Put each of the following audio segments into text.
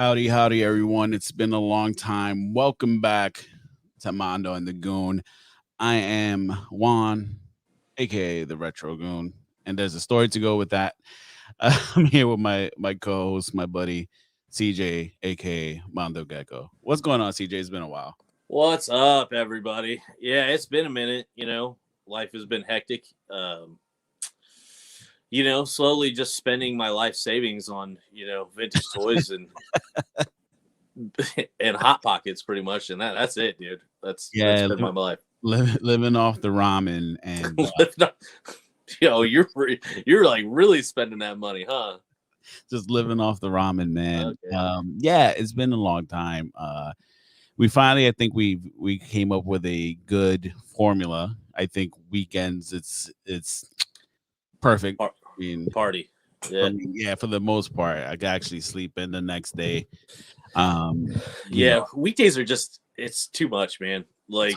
Howdy, everyone. It's been a long time. Welcome back to Mondo and the Goon. I am Juan, aka the Retro Goon, and there's a story to go with that. I'm here with my co-host, my buddy CJ, aka Mondo Gecko. What's going on, CJ? It's been a while. What's up, everybody? Yeah, it's been a minute. Life has been hectic. Slowly just spending my life savings on vintage toys and and hot pockets, pretty much, and that's it, dude. That's been my life. Living off the ramen and you're like really spending that money, huh? just living off the ramen, man. Okay. Yeah, it's been a long time. We finally, I think we came up with a good formula. I think weekends, it's perfect. I mean, Party. Yeah. for the most part, I can actually sleep in the next day. Weekdays are just it's too much, man. Like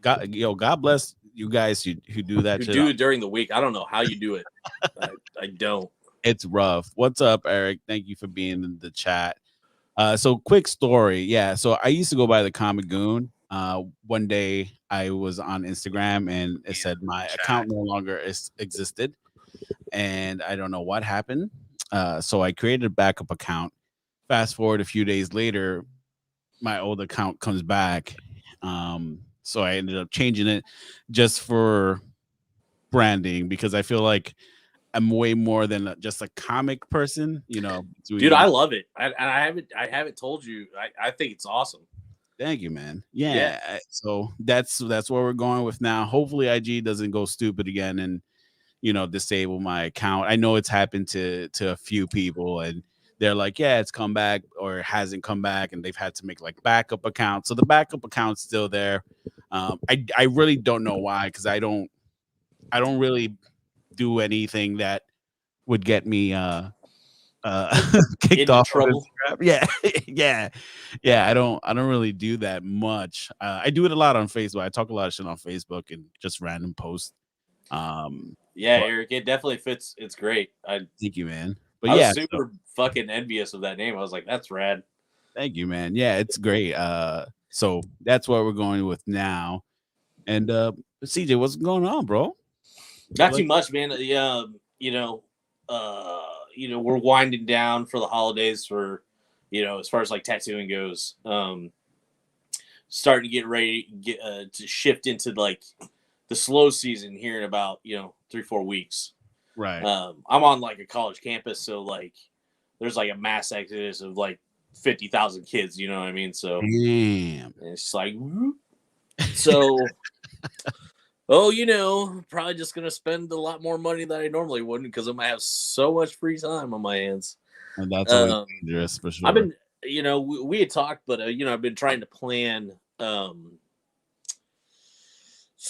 God bless you guys who do that. You do it during the week. I don't know how you do it. I don't. It's rough. What's up, Eric? Thank you for being in the chat. So quick story. Yeah. So I used to go by the Comic Goon. One day I was on Instagram and it said my account no longer existed. And I don't know what happened. So I created a backup account. Fast forward a few days later, my old account comes back. So I ended up changing it just for branding because I feel like I'm way more than just a comic person, Dude, I love it. I haven't told you. I think it's awesome. Thank you, man. Yeah. So that's what we're going with now. Hopefully IG doesn't go stupid again and disable my account. I know it's happened to a few people and they're like, yeah, it's come back or it hasn't come back, and they've had to make like backup accounts. So the backup account's still there. I really don't know why, because I don't really do anything that would get me kicked off trouble. Yeah. I don't really do that much. I do it a lot on Facebook. I talk a lot of shit on Facebook and just random posts. Eric, it definitely fits. It's great. Thank you, man. But I was super fucking envious of that name. I was like, that's rad. Thank you, man. Yeah, it's great. So that's what we're going with now. And CJ, what's going on, bro? Not too much, man. We're winding down for the holidays for, as far as like tattooing goes. Starting to get ready to shift into like the slow season here in about 3-4 weeks. Right. I'm on like a college campus, so like there's like a mass exodus of like 50,000 kids. You know what I mean? So damn, it's like so. Probably just gonna spend a lot more money than I normally wouldn't because I'm gonna have so much free time on my hands. And that's always dangerous for sure. I've been, we had talked, but I've been trying to plan some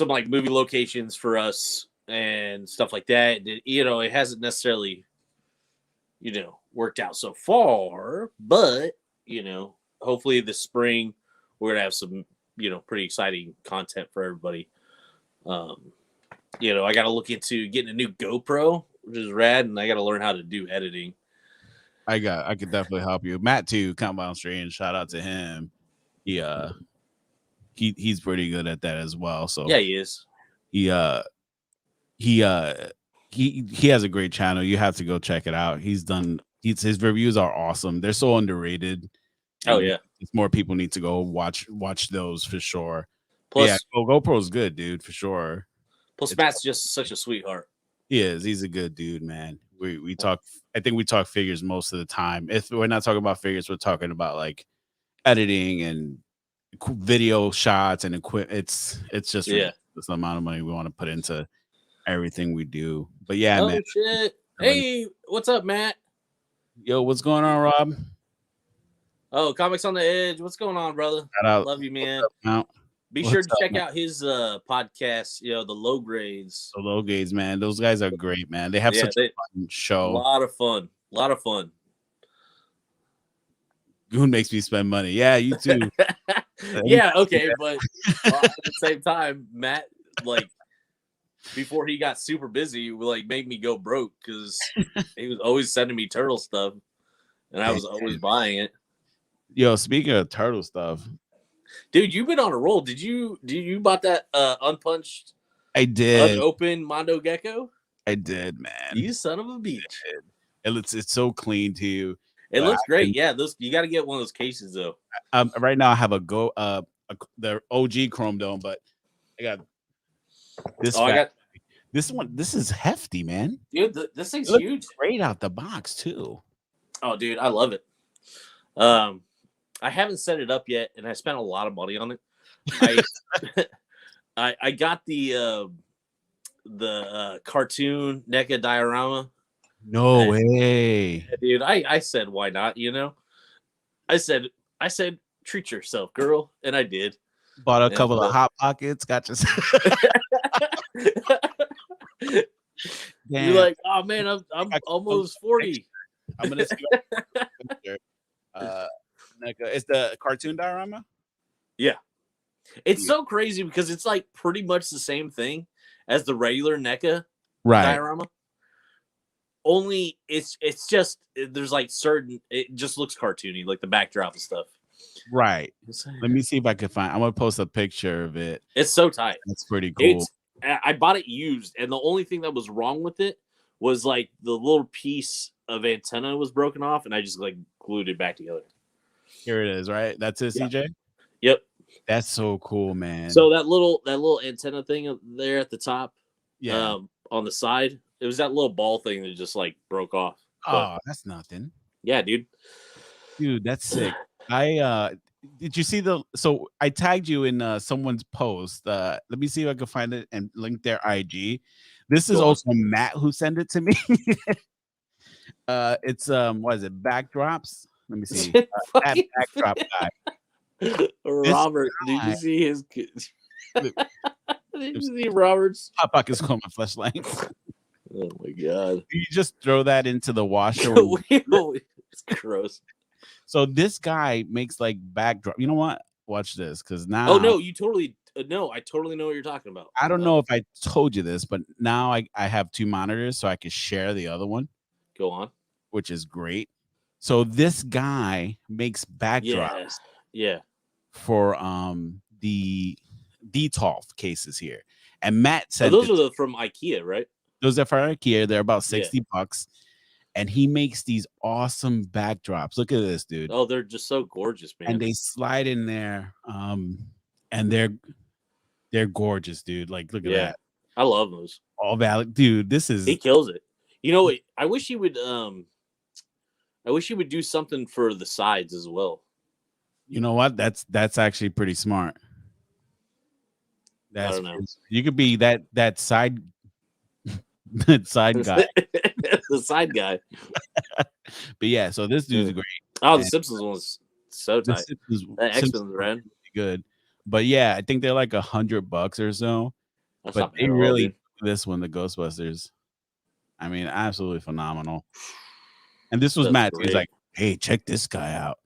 like movie locations for us and stuff like that. It hasn't necessarily, worked out so far, but hopefully this spring we're gonna have some, pretty exciting content for everybody. I got to look into getting a new GoPro, which is rad, and I got to learn how to do editing. I could definitely help you. Matt too, Compound Strange. Shout out to him. He's pretty good at that as well. So yeah, he is. He has a great channel. You have to go check it out. His reviews are awesome. They're so underrated. Oh yeah, more people need to go watch those for sure. Plus, yeah, GoPro's good, dude, for sure. Plus, Matt's just such a sweetheart. He is. He's a good dude, man. We talk. I think we talk figures most of the time. If we're not talking about figures, we're talking about like editing and video shots and equipment. It's just ridiculous the amount of money we want to put into everything we do. But yeah, man. Shit. Hey, what's up, Matt? Yo, what's going on, Rob? Oh, Comics on the Edge. What's going on, brother? Love you, man. Be sure to check out his podcast, the Low Grades. The Low Grades, man. Those guys are great, man. They have such a fun show. A lot of fun. Goon makes me spend money. Yeah, you too. Yeah, okay, but at the same time, Matt, like, before he got super busy, like, made me go broke because he was always sending me turtle stuff, and I was always buying it. Yo, speaking of turtle stuff, Dude, you've been on a roll. Did you bought that unpunched, I did. unopened Mondo Gecko? I did, man. You son of a beach. It's so clean too. It But looks great. Yeah, those you got to get one of those cases though. right now I have the OG Chrome Dome, but I got this Oh, I fat. got This one, this is hefty, man. dude. This It thing's looks huge. great out the box too. Oh, dude, I love it. I haven't set it up yet, and I spent a lot of money on it. I I got the cartoon NECA diorama. No And, way. dude, I said why not? I said treat yourself, girl, and I did. Bought a And, couple of hot pockets. Got you. you're like, oh man, I'm almost 40. I'm gonna see. It's the cartoon diorama. Yeah, it's so crazy because it's like pretty much the same thing as the regular NECA diorama. Only it's just there's like certain it just looks cartoony, like the backdrop and stuff. Right. Let me see if I can find. I'm gonna post a picture of it. It's so tight. That's pretty cool. I bought it used, and the only thing that was wrong with it was like the little piece of antenna was broken off, and I just like glued it back together. Here it is, right? That's it, Yeah. CJ. Yep. That's so cool, man. So that little antenna thing there at the top, yeah, on the side, it was that little ball thing that just like broke off. Oh, that's nothing. Yeah, dude. Dude, that's sick. Did you see so I tagged you in someone's post. Let me see if I can find it and link their IG. This is also Matt who sent it to me. It's what is it? Backdrops. Let me see. Backdrop guy. Robert, did you see his? Did you see Robert's? Hot pockets called my flashlight. Oh my god! You just throw that into the washer. It's gross. So this guy makes like backdrop. You know what? Watch this, because now. Oh no, you totally no. I totally know what you're talking about. I don't know if I told you this, but now I have two monitors, so I can share the other one. Go on. Which is great. So this guy makes backdrops. Yeah. For the DTOF cases here, and Matt said those are from IKEA, right? Those are from IKEA. They're about $60, and he makes these awesome backdrops. Look at this, dude. Oh, they're just so gorgeous, man. And they slide in there, and they're gorgeous, dude. Like, look at that. I love those. All valid, dude. He kills it. You know, I wish he would. Do something for the sides as well. You know what? That's actually pretty smart. I don't know. You could be that side that side guy. The side guy. But yeah, so this dude's great. Oh, the Simpsons one's so tight. That X-Men's red. Good. But yeah, I think they're like $100 or so. That's but they really this one, the Ghostbusters. I mean, absolutely phenomenal. And this was Matt. He's like, hey, check this guy out.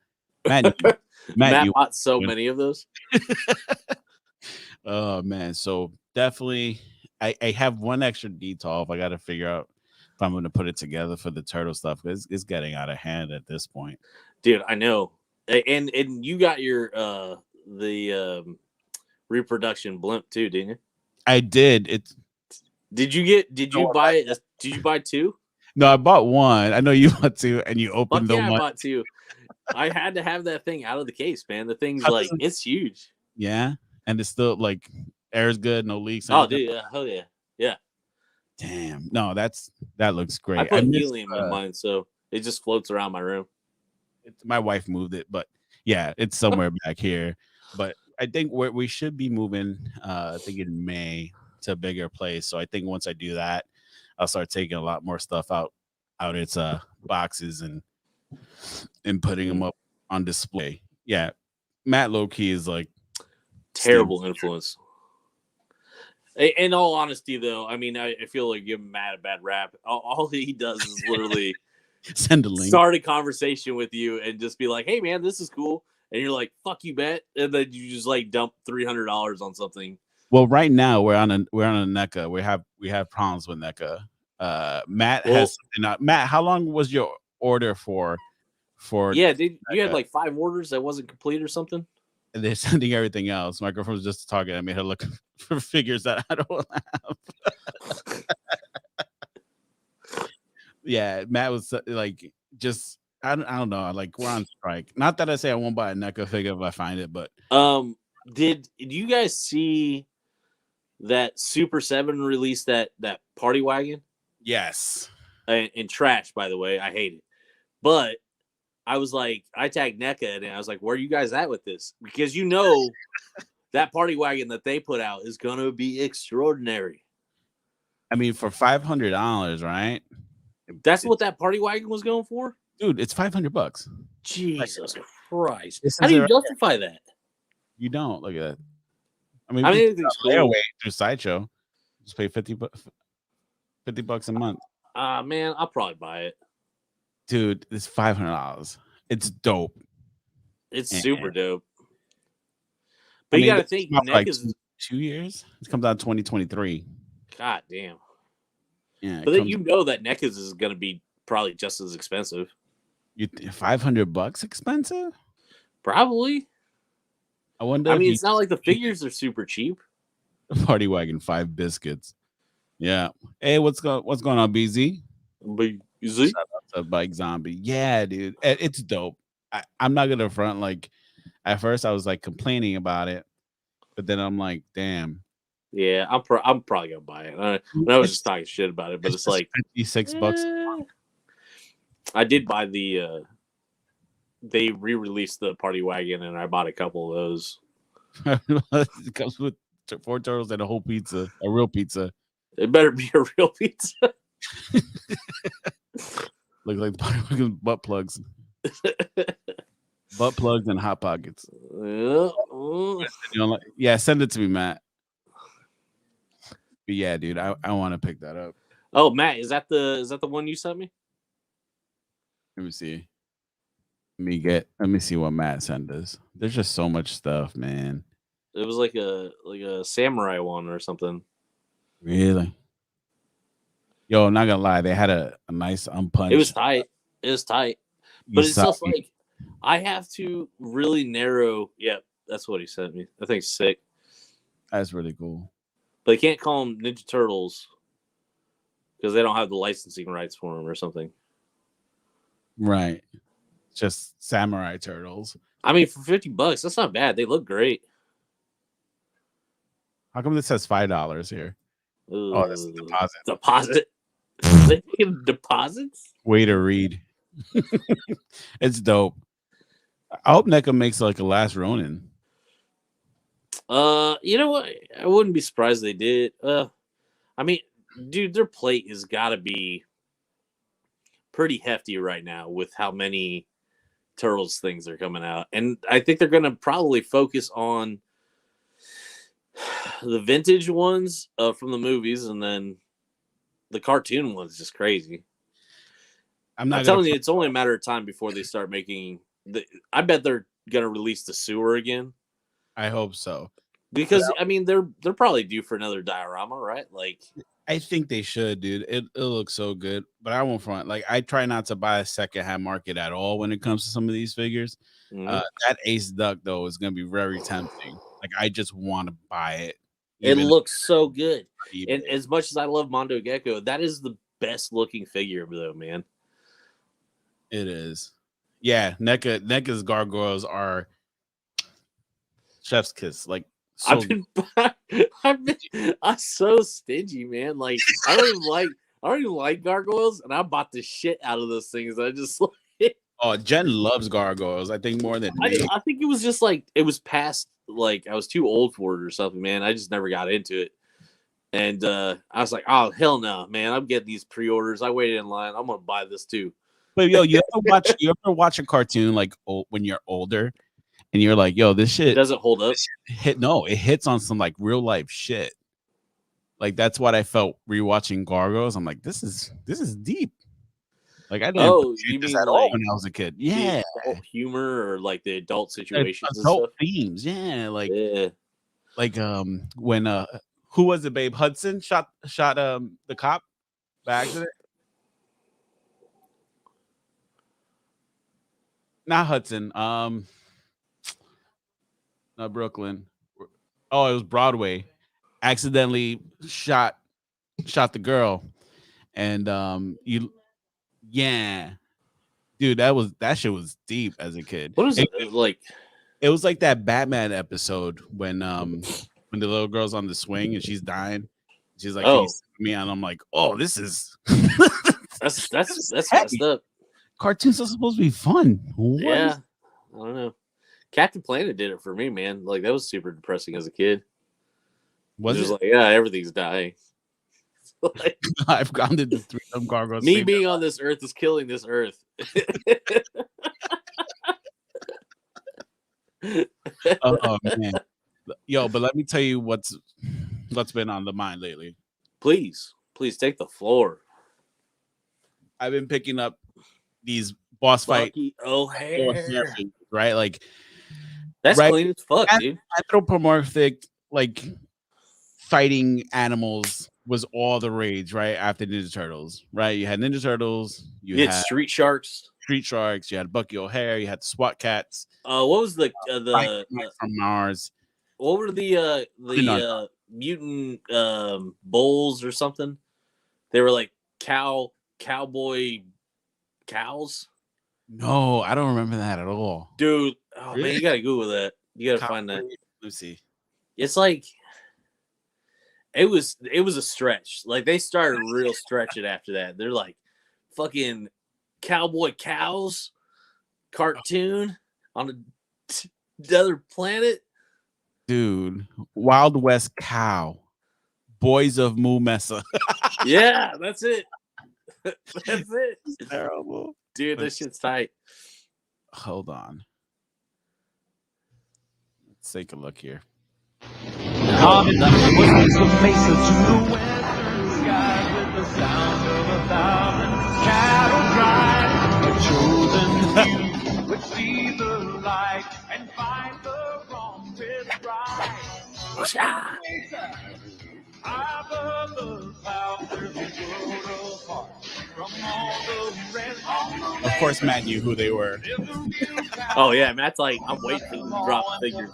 Matt bought so many of those. Oh man, so definitely I have one extra DTOF. I got to figure out if I'm going to put it together for the turtle stuff, because it's getting out of hand at this point. Dude, I know. And you got your the reproduction blimp too, didn't you? I did. Did you buy it? Did you buy two? No, I bought one. I know you bought two, and you opened the one. I bought two. I had to have that thing out of the case, man. The thing's it's huge. Yeah, and it's still like air's good, no leaks. Oh, dude, hell yeah, yeah. Damn, no, that looks great. I put helium in mine, so it just floats around my room. My wife moved it, but yeah, it's somewhere back here. But I think we should be moving. I think in May to a bigger place. So I think once I do that, I'll start taking a lot more stuff out its boxes and putting them up on display. Yeah, Matt low-key is like terrible influence. In all honesty, though, I mean, I feel like give Matt a bad rap. All he does is literally send a link, start a conversation with you, and just be like, "Hey, man, this is cool," and you're like, "Fuck you, Matt," and then you just like dump $300 on something. Well, right now we're on a NECA. We have problems with NECA. Matt has something. Matt, how long was your order for for Yeah, you had like 5 orders that wasn't complete or something? and they're sending everything else. My girlfriend was just talking. I made her look for figures that I don't have. Yeah, Matt was like, just I don't know. Like we're on strike. Not that I say I won't buy a NECA figure if I find it, but Did you guys see that Super 7 released that party wagon? yes. And trash, by the way. I hate it. But I was like, I tagged NECA and I was like, where are you guys at with this? Because that party wagon that they put out is gonna be extraordinary. I mean, for $500, right? That's what that party wagon was going for? Dude, it's $500. Jesus Christ. This How is do it you right justify that? You don't look at that. I mean, I we mean, can everything's layaway cool. through Sideshow. Just pay $50 a month. Man, I'll probably buy it. Dude, it's $500. It's dope. It's And, super dope. But I you mean, gotta this think came out for like NECA's 2 years. It comes out in 2023. God damn. Yeah, But then you know that NECA's is gonna be probably just as expensive. $500 expensive? Probably. I wonder I if mean, you it's not like the figures are super cheap. party wagon 5 biscuits. Yeah. Hey, what's going on, BZ? But you see? Shout out to Bike Zombie. Yeah, dude. It's dope. I'm not gonna front. Like at first I was like complaining about it, but then I'm like, damn. Yeah, I'm probably gonna buy it. I was just talking shit about it, but it's just like $56. I did buy they re-released the party wagon and I bought a couple of those. It comes with 4 turtles and a whole pizza, a real pizza. It better be a real pizza. Look like the party wagon butt plugs. Butt plugs and hot pockets. Yeah, send it to me, Matt. But yeah, dude, I want to pick that up. Oh, Matt, is that the one you sent me? Let me see. Let me see what Matt sent us. There's just so much stuff, man. It was like a samurai one or something. Really? Yo, I'm not gonna lie, they had a nice unpunched. It was tight. But it's just like I have to really narrow. Yep, that's what he sent me. I think it's sick. That's really cool. But they can't call them Ninja Turtles because they don't have the licensing rights for them or something. Right. Just samurai turtles. I mean, for $50, that's not bad. They look great. How come this says $5 here? Oh, this is deposit. Deposit? They taking deposits? Way to read. It's dope. I hope NECA makes like a Last Ronin. You know what? I wouldn't be surprised they did. I mean, dude, their plate has got to be pretty hefty right now with how many Turtles things are coming out, and I think they're going to probably focus on the vintage ones from the movies, and then the cartoon one's just crazy. I'm telling you, it's only a matter of time before they start making. I bet they're going to release the sewer again. I hope so. Because I mean, they're probably due for another diorama, right? Like, I think they should, dude. It looks so good, but I won't front. Like, I try not to buy a secondhand market at all when it comes to some of these figures. mm-hmm. That Ace Duck though is going to be very tempting. Like, I just want to buy it. It looks so good, and as much as I love Mondo Gecko, that is the best looking figure, though, man. It is. Yeah, NECA's gargoyles are chef's kiss. Like, so I'm so stingy, man. Like, I don't even like gargoyles, and I bought the shit out of those things. I just like. Oh, Jen loves gargoyles. I think more than me. I think it was just like it was past. Like, I was too old for it or something, man. I just never got into it. And I was like, oh, hell no, man. I'm getting these pre-orders. I waited in line. I'm going to buy this too. But, yo, you ever watch a cartoon, like, when you're older, and you're like, yo, this shit. Doesn't hold up? It hits on some, like, real-life shit. Like, that's what I felt rewatching Gargoyles. I'm like, this is deep. Like, I didn't you mean at all when I was a kid. Yeah. The whole humor or like the adult situations and adult stuff? themes. Yeah. Like when who was it, babe? Hudson shot the cop by accident. not Hudson. Not Brooklyn. Oh, it was Broadway. Accidentally shot the girl, and yeah, dude, that shit was deep as a kid. What is it like? It was like that Batman episode when the little girl's on the swing and she's dying. She's like, "Can you Oh, save me?" And I'm like, "Oh, this is that's this is that's heavy. messed up. Cartoons are supposed to be fun." What? Yeah, I don't know. Captain Planet did it for me, man. Like that was super depressing as a kid. Was Just it? like, yeah, everything's dying. Like, I've grounded the three of them cargoes. me being on this earth is killing this earth. Oh man, yo! But let me tell you what's been on the mind lately. Please take the floor. I've been picking up these boss fight Bucky O'Hare. right? Like That's right, clean as fuck, dude. anthropomorphic like fighting animals was all the rage right after Ninja Turtles, right? You had Ninja Turtles, you You had had Street Sharks. Street Sharks, you had Bucky O'Hare, you had the SWAT Cats, What was the from Mars. what were the No. mutant bulls or something? They were like cowboy cows. No, I don't remember that at all. Dude, oh Really? man, you gotta Google that. You gotta find that. Let's see. It's like it was a stretch. Like they started real stretching after that. They're like fucking cowboy cows cartoon on another planet. Dude, Wild West Cow, Boys of Moo Mesa. Yeah, that's it. That's it. Terrible. Dude, this shit's tight. Hold on. Let's take a look here. No, it wasn't. Of course, Matt knew who they were. Oh yeah, Matt's like, I'm waiting for them to drop figures.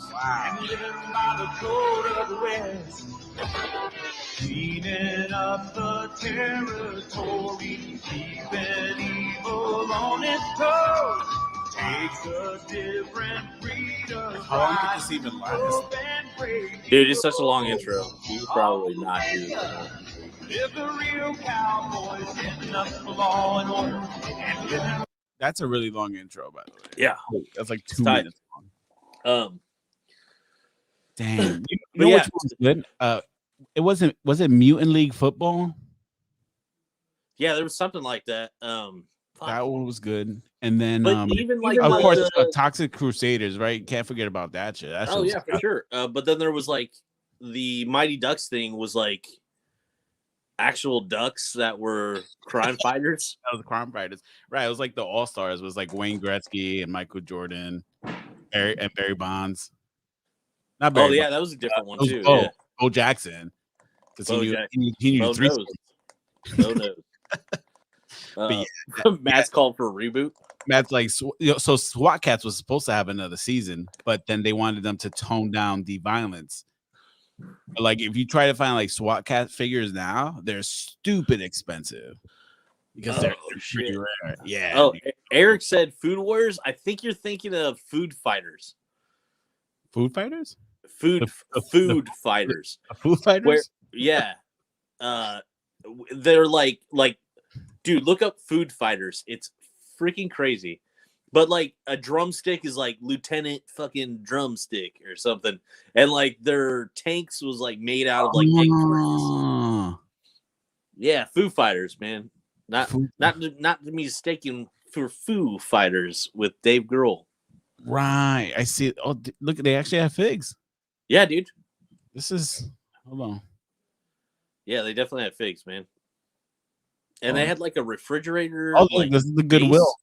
Cleaning up the territory, keeping evil on its toes. Takes a different breed of How long did this even last? Dude, it's such a long intro. You could probably not do that. If the real cowboys standing up for law and order and living. That's a really long intro, by the way. Yeah, That's like 2 tight. minutes long. Damn. You But know yeah. which one's good? Was it Mutant League Football? Yeah, there was something like that. That one was good. And then But even like of course the Toxic Crusaders, right? Can't forget about that shit. That shit oh was yeah, for good. sure. But then there was like the Mighty Ducks thing was like actual ducks that were crime fighters. That was crime fighters. Right. It was like the All-Stars. It was like Wayne Gretzky and Michael Jordan and Barry Bonds. Not Barry Oh yeah, Bonds. that was a different one It was too. Bo Jackson. Because Bo he Jackson. knew Bo three. knows. Bo knows. But Matt's called for a reboot. Matt's like, so SWAT Cats was supposed to have another season, but then they wanted them to tone down the violence. But like, if you try to find like SWAT Cat figures now, they're stupid expensive because they're pretty shit. rare. Yeah. Oh, dude. Eric said Food Warriors. I think you're thinking of Food Fighters. Food fighters? Food fighters. Food fighters? Where, yeah. They're like, dude, look up Food Fighters. It's freaking crazy. But like a drumstick is like Lieutenant fucking Drumstick or something. And like their tanks was like made out of like eggplants. Yeah, Foo Fighters, man. Not to be mistaken for Foo Fighters with Dave Grohl. Right. I see it. Oh, look, they actually have figs. Yeah, dude. This is hold on. Yeah, they definitely had figs, man. And they had like a refrigerator. Oh, like, this is the Goodwill. base.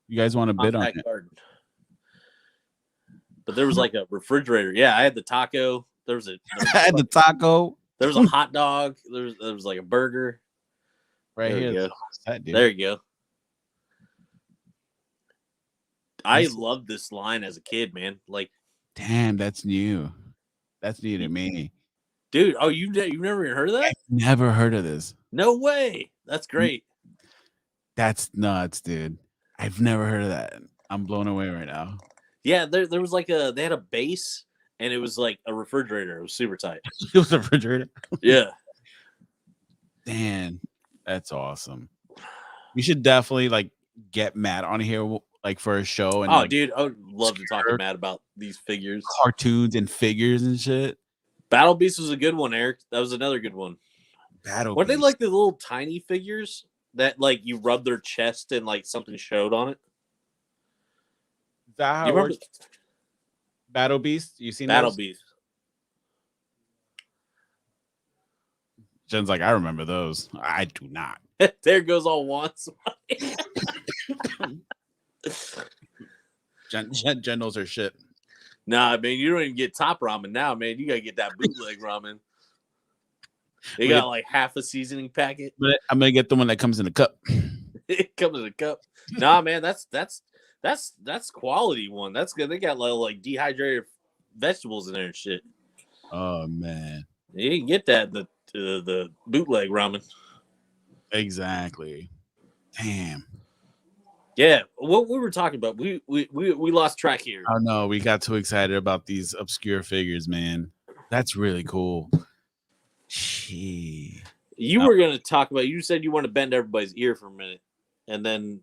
You guys want to bid on it? Garden. But there was like a refrigerator. Yeah, I had the taco. There was I had the taco. There was a hot dog. There was like a burger. Right there here. You go. That, dude. There you go. I loved this line as a kid, man. Like, damn, that's new. That's new to me. dude, oh, you've never even heard of that? I've never heard of this. No way. That's great. That's nuts, dude. I've never heard of that. I'm blown away right now. Yeah, there was like they had a base and it was like a refrigerator. It was super tight. It was a refrigerator. Yeah. Damn, that's awesome. We should definitely like get Matt on here like for a show. And oh, like, dude, I would love to talk to Matt about these figures, cartoons and figures and shit. Battle Beast was a good one, Eric. That was another good one. Battle What they Beast. like the little tiny figures that like you rub their chest and like something showed on it? Is that how You it remember works? Battle Beast? You seen Battle those? Beast? Jen's like, I remember those. I do not. There goes all once. Jen knows her shit. Nah, man, you don't even get top ramen now, man. You gotta get that bootleg ramen. They got like half a seasoning packet. But I'm gonna get the one that comes in a cup. It comes in a cup. Nah, man, that's quality one. That's good. They got like dehydrated vegetables in there and shit. Oh man, You can get that the bootleg ramen. exactly. Damn. Yeah, what we were talking about, we lost track here. Oh no, we got too excited about these obscure figures, man. That's really cool. Gee. You were gonna talk about. You said you want to bend everybody's ear for a minute, and then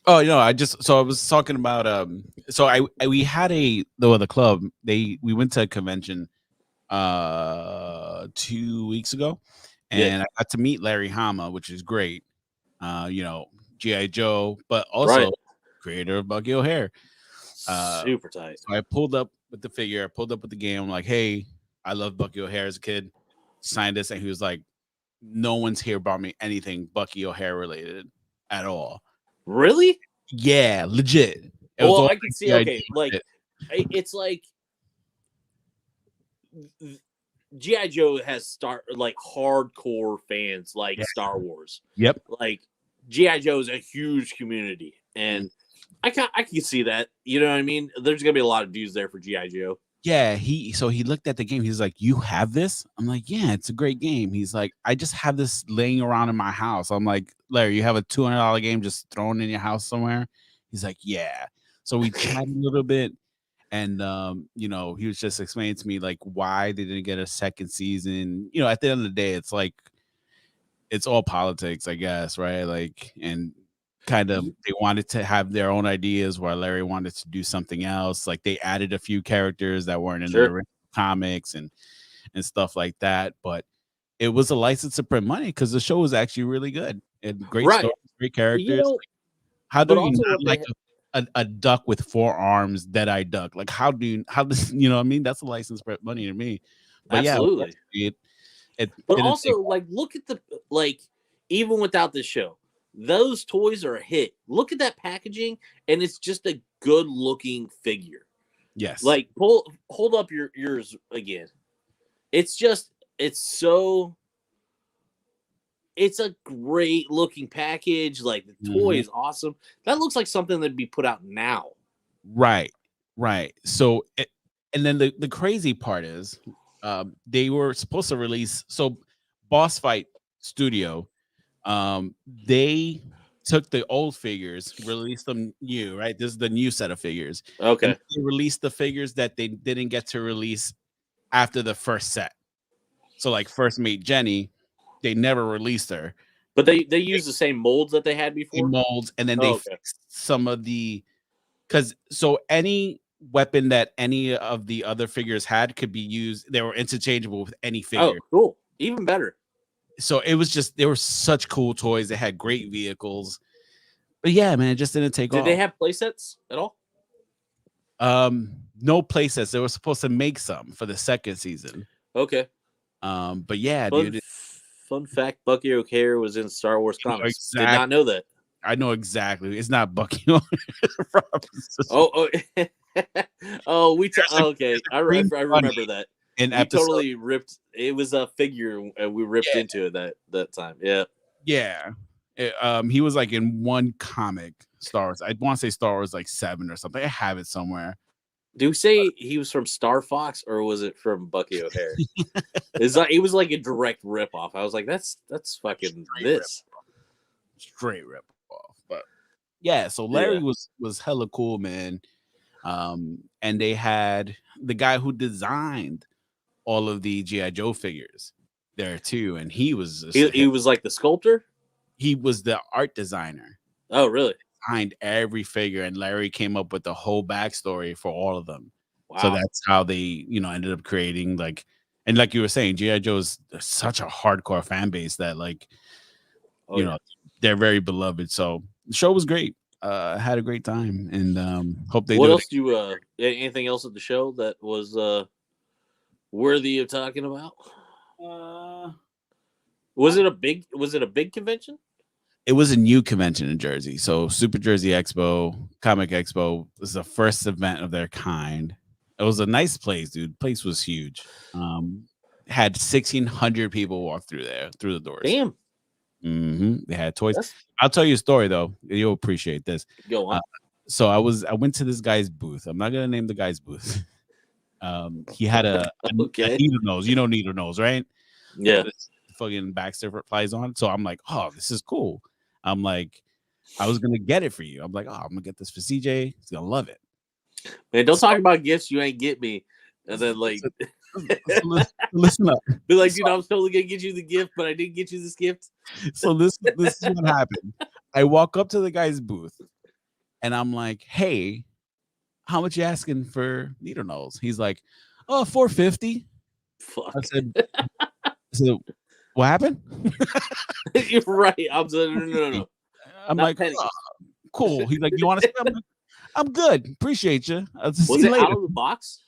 Oh, you know, I was talking about so we had the club, we went to a convention 2 weeks ago, and I got to meet Larry Hama, which is great. You know, G.I. Joe, but also creator of Bucky O'Hare. Super tight. So I pulled up with the figure, I pulled up with the game. I'm like, hey, I love Bucky O'Hare as a kid. Signed this, and he was like, no one's here brought me anything Bucky O'Hare related at all. Really? Yeah, legit. Well, I can see. Okay, like it's like G.I. Joe has hardcore fans like Star Wars. Yep. Like G.I. Joe is a huge community, and I can see that. You know what I mean? There's gonna be a lot of dudes there for G.I. Joe. Yeah, he looked at the game. He's like, "You have this?" I'm like, "Yeah, it's a great game." He's like, "I just have this laying around in my house." I'm like, "Larry, you have a $200 game just thrown in your house somewhere?" He's like, "Yeah." So we chatted a little bit, and you know, he was just explaining to me like why they didn't get a second season. You know, at the end of the day, it's like it's all politics, I guess, right? Like, and kind of they wanted to have their own ideas while Larry wanted to do something else. Like they added a few characters that weren't in the original comics and stuff like that. But it was a license to print money because the show was actually really good and great stories, great characters. You know, like, how do you not like a duck with 4 arms, Deadeye duck? Like how does you know what I mean? That's a license to print money to me. But absolutely. Yeah, but also like look at the even without this show, those toys are a hit. Look at that packaging, and it's just a good looking figure. Yes. Like hold up yours again. It's a great looking package. Like the toy is awesome. That looks like something that'd be put out now. Right. So, and then the crazy part is, they were supposed to release. So, Boss Fight Studio, they took the old figures, released them new. Right, this is the new set of figures. Okay, and they released the figures that they didn't get to release after the first set. So, like, first Mate Jenny, they never released her, but they used the same molds that they had before. Molds, and then they fixed some of the so any weapon that any of the other figures had could be used. They were interchangeable with any figure. Oh, cool. Even better. So it was just, they were such cool toys. They had great vehicles. But yeah, man, it just didn't take off. Did they have play sets at all? No play sets. They were supposed to make some for the second season. Okay. But yeah, dude. Fun fact, Bucky O'Hare was in Star Wars comics. Exactly. Did not know that. I know exactly. It's not Bucky. Oh, okay. I remember that. We totally ripped. It was a figure, and we ripped into it that time. Yeah. Yeah. He was like in one comic. Star Wars. I want to say Star Wars like 7 or something. I have it somewhere. Do we say he was from Star Fox or was it from Bucky O'Hare? It's like it was like a direct ripoff. I was like, that's fucking this. Straight rip off. But yeah, so Larry was hella cool, man. And they had the guy who designed all of the G.I. Joe figures there too, and he was he was like the sculptor. He was the art designer. Oh, really? Behind every figure, and Larry came up with the whole backstory for all of them. Wow. So that's how they, ended up creating and like you were saying, G.I. Joe is such a hardcore fan base that they're very beloved. So the show was great. Had a great time, and hope they. What do else do you? Anything else at the show that was worthy of talking about? Was it a big convention? It was a new convention in Jersey. So Super Jersey Expo, Comic Expo was the first event of their kind. It was a nice place, dude. Place was huge. Had 1,600 people walk through the doors. Damn. Mm-hmm. They had toys. I'll tell you a story though. You'll appreciate this. Go on. So I went to this guy's booth. I'm not gonna name the guy's booth. He had a needle nose. You know needle nose, right? Yeah. Fucking Baxter flies on. So I'm like, oh, this is cool. I'm like, I was gonna get it for you. I'm like, oh, I'm gonna get this for CJ. He's gonna love it. Man, don't talk about gifts you ain't get me. And then listen up. Be like, dude, I was totally gonna get you the gift, but I didn't get you this gift. So this is what happened. I walk up to the guy's booth and I'm like, hey, how much you asking for needle nose? He's like, oh, $450. Fuck. I said, what happened? You're right. I'm no. I'm like, oh, cool. He's like, you want to? I'm like, I'm good. Appreciate you. I'll just was see it you later. out of the box?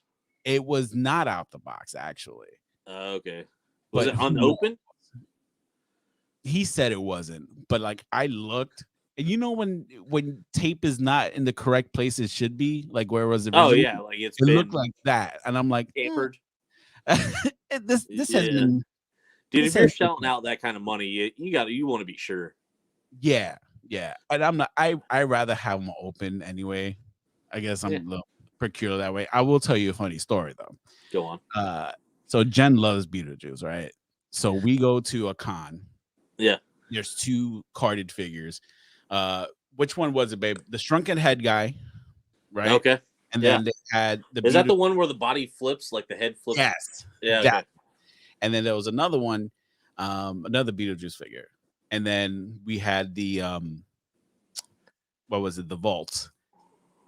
It was not out the box, actually. Okay. Was it unopened? He said it wasn't, but like I looked, and when tape is not in the correct place it should be, like where was it? Oh yeah, like it looked like that, and I'm like, tampered. This has been. Dude, if you're shelling out that kind of money, you want to be sure. Yeah, and I'm not. I rather have them open anyway. I guess I'm a little peculiar that way. I will tell you a funny story though. Go on. So Jen loves Beetlejuice, right? So we go to a con. Yeah. There's 2 carded figures. Which one was it, babe? The shrunken head guy, right? Okay. And then they had the. Is that the one where the body flips, like the head flips? Yes. Yeah. Okay. And then there was another one, another Beetlejuice figure, and then we had the what was it? The vault.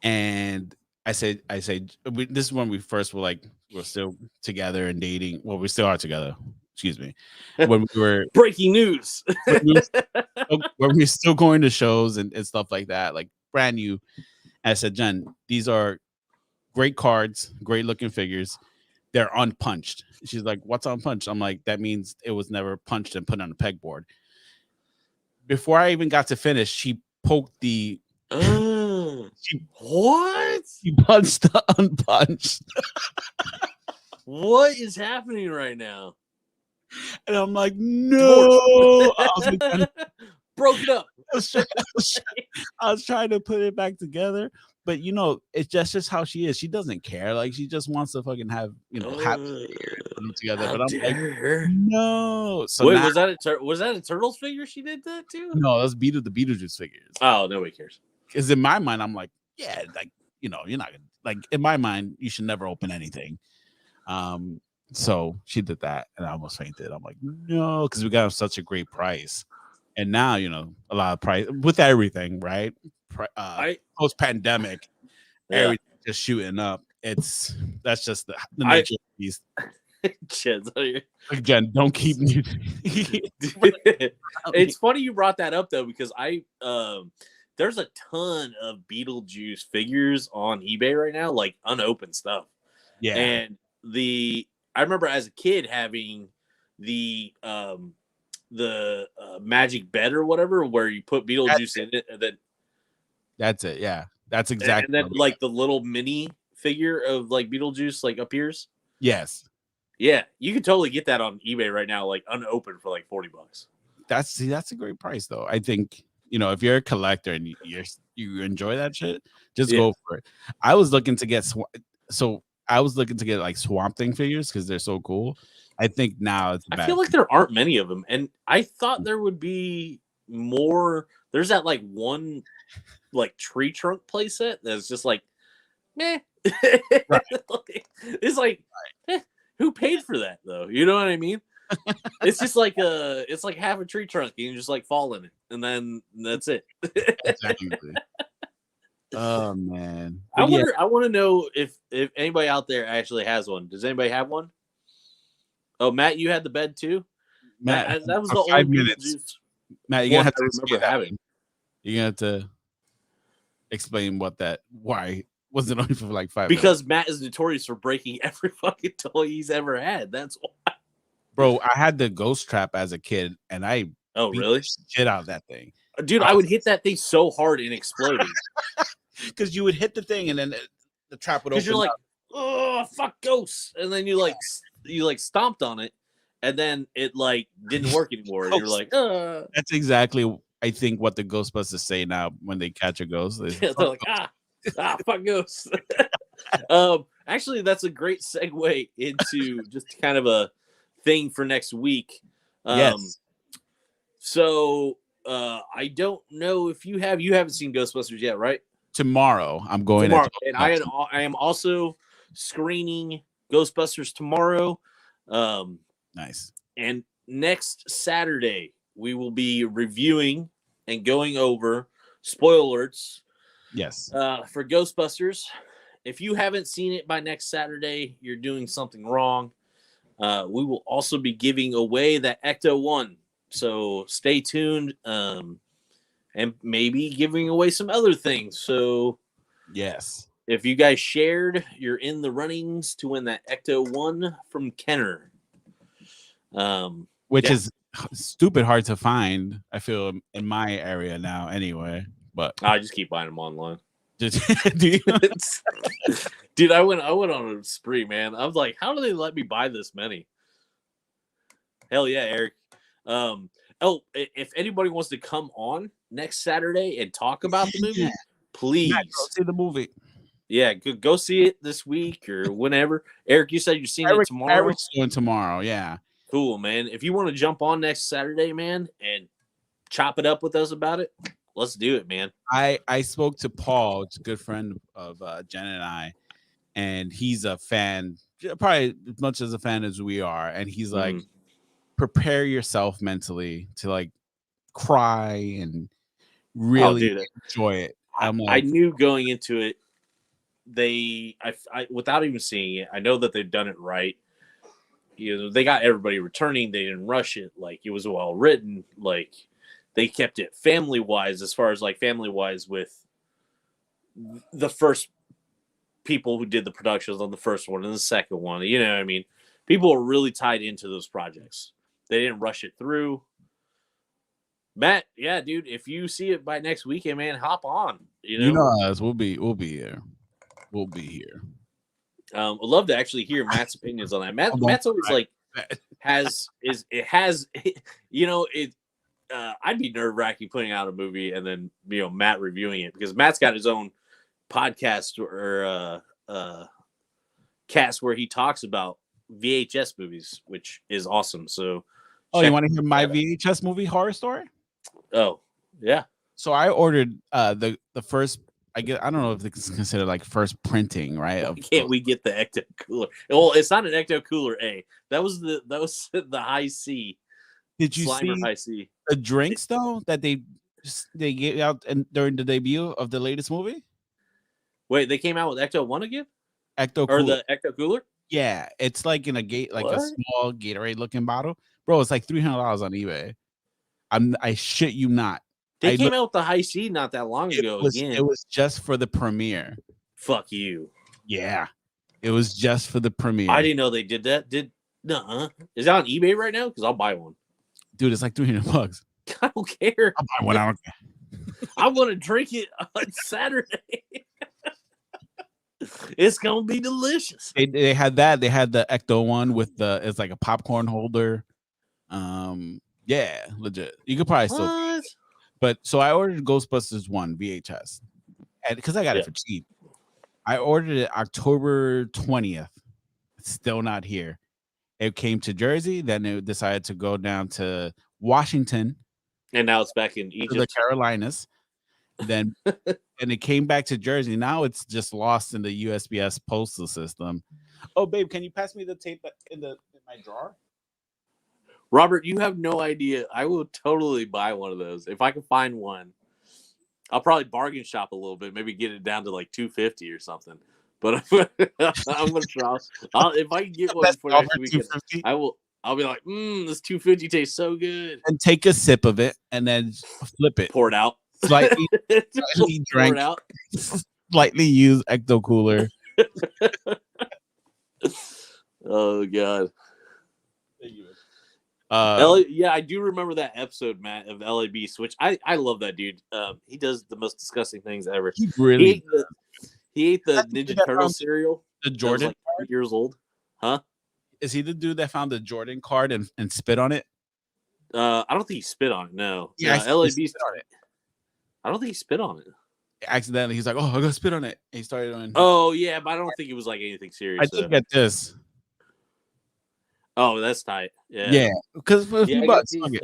And I said, this is when we first were we're still together and dating. Well, we still are together. Excuse me. When we were breaking news, when we were still going to shows and stuff like that, like brand new. And I said, Jen, these are great cards, great looking figures. They're unpunched. She's like, what's unpunched? I'm like, that means it was never punched and put on a pegboard. Before I even got to finish, she poked the. What? She punched the unpunched. What is happening right now? And I'm like, no. I was like, broke it up. I was trying to put it back together, but it's just how she is. She doesn't care. Like she just wants to fucking have happy together. But I'm like, no. So wait, was that a Turtles figure? She did that too? No, that's the Beetlejuice figures. Oh, nobody cares. Because in my mind, I'm like, yeah, like you're not gonna like. In my mind, you should never open anything. So she did that, and I almost fainted. I'm like, no, because we got such a great price. And now, a lot of price with everything, right? Post pandemic, everything just shooting up. That's just the nature of the beast. Jen, don't keep me. It's funny you brought that up though, because there's a ton of Beetlejuice figures on eBay right now, like unopened stuff. Yeah, and I remember as a kid having the magic bed or whatever, where you put Beetlejuice in it, and then that's it. Yeah, that's exactly. And then like the little mini figure of like Beetlejuice like appears. Yes. Yeah, you can totally get that on eBay right now, like unopened for like $40. That's a great price though. I think if you're a collector and you enjoy that shit, just Yeah. go for it. I was looking to get like Swamp Thing figures because they're so cool. I think now it's I bad. feel like there aren't many of them, and I thought there would be more. There's that like one like tree trunk playset that's just like, meh. Right. It's like, who paid for that though? You know what I mean? It's just like it's like half a tree trunk. You can just like fall in it, and then that's it. Exactly. Oh man. I But yeah, wonder. I want to know if anybody out there actually has one. Does anybody have one? Oh, Matt, you had the bed too. Matt, That was for the 5 only minutes. Matt, you're one gonna have I to remember having. You're gonna have to explain why was it only for like 5 minutes? Because Matt is notorious for breaking every fucking toy he's ever had. That's why. Bro, I had the ghost trap as a kid, and I Oh, beat really? the shit out of that thing. Dude, I would hit that thing so hard and exploded. Because you would hit the thing, and then the trap would open. Because you're like, up. oh, fuck ghosts. And then you stomped on it, and then it like didn't work anymore. And you're like, That's exactly, I think, what the Ghostbusters say now when they catch a ghost. They're like, fuck ghosts. Actually, that's a great segue into just kind of a thing for next week. Yes. So I don't know if you haven't seen Ghostbusters yet, right? Tomorrow, I'm going. Tomorrow, and I am also screening Ghostbusters tomorrow. Nice. And next Saturday, we will be reviewing and going over spoilers. Yes. For Ghostbusters. If you haven't seen it by next Saturday, you're doing something wrong. We will also be giving away that Ecto 1. So stay tuned. And maybe giving away some other things. So yes, if you guys shared, you're in the runnings to win that Ecto 1 from Kenner. Which is stupid hard to find, I feel, in my area now anyway. But I just keep buying them online. do you? Dude, I went on a spree, man. I was like, how do they let me buy this many? Hell yeah, Eric. If anybody wants to come on next Saturday and talk about the movie, please Matt, go see the movie. Yeah, go see it this week or whenever. Eric, you said you're seeing it tomorrow. Eric's doing tomorrow, yeah. Cool, man. If you want to jump on next Saturday, man, and chop it up with us about it, let's do it, man. I spoke to Paul, it's a good friend of Jen and I, and he's a fan, probably as much as a fan as we are, and he's like, prepare yourself mentally to like cry and really enjoy it. I knew going into it, I without even seeing it, I know that they've done it right. You know, they got everybody returning. They didn't rush it. Like, it was well written. Like, they kept it family wise, as far as like family wise with the first people who did the productions on the first one and the second one. You know what I mean? People are really tied into those projects. They didn't rush it through. Matt, yeah, dude, if you see it by next weekend, man, hop on. You know us. We'll be here. We'll be here. I'd love to actually hear Matt's opinions on that. Matt's always like I'd be nerve-wracking putting out a movie and then Matt reviewing it, because Matt's got his own podcast or cast where he talks about VHS movies, which is awesome. So you want to hear my VHS movie horror story? Oh, yeah. So I ordered the first, I don't know if it's considered like first printing, right? Can't we get the Ecto Cooler? Well, it's not an Ecto Cooler A. That was the High C. Did you Slimer see High C the drinks though that they gave out during the debut of the latest movie? Wait, they came out with Ecto 1 again? Ecto Cooler. Or the Ecto Cooler? Yeah, it's like in a a small Gatorade looking bottle, bro. It's like $300 on eBay. I shit you not. They came out with the High C not that long ago. It was just for the premiere. Fuck you. Yeah, it was just for the premiere. I didn't know they did that. Is that on eBay right now? Because I'll buy one. Dude, it's like $300. I don't care. I'll buy one. I don't care. I want to drink it on Saturday. It's gonna be delicious. They had that. They had the Ecto one with it's like a popcorn holder. Yeah, legit. You could probably still. But so I ordered Ghostbusters 1 VHS, and because I got Yeah. it for cheap, I ordered it October 20th. It's still not here. It came to Jersey, then it decided to go down to Washington, And now it's back in to the Egypt. Carolinas, then and it came back to Jersey. Now it's just lost in the USPS postal system. Oh, babe, can you pass me the tape in my drawer? Robert, you have no idea. I will totally buy one of those if I can find one. I'll probably bargain shop a little bit, maybe get it down to like $250 or something. But I'm gonna try. If I can get one Best before next offer, weekend, $250. I will. I'll be like, this $250 tastes so good. And take a sip of it and then flip it. Pour it out. Slightly Pour drank, it out. slightly used ecto cooler. Oh god. Yeah, I do remember that episode, Matt, of LA Beast, which I love that dude. He does the most disgusting things ever. He really he ate the That's the Ninja dude that Turtle found cereal. the That was Jordan like 8 years old. Huh? Is he the dude that found the Jordan card and spit on it? I don't think he spit on it. No. Yeah, LA he spit Beast. on it. I don't think he spit on it. Accidentally, he's like, "Oh, I got spit on it." And he started on. Oh yeah, but I don't think it was like anything serious. I did get this. Oh, that's tight. Yeah. Yeah, because for a Yeah, few I bucks, got these,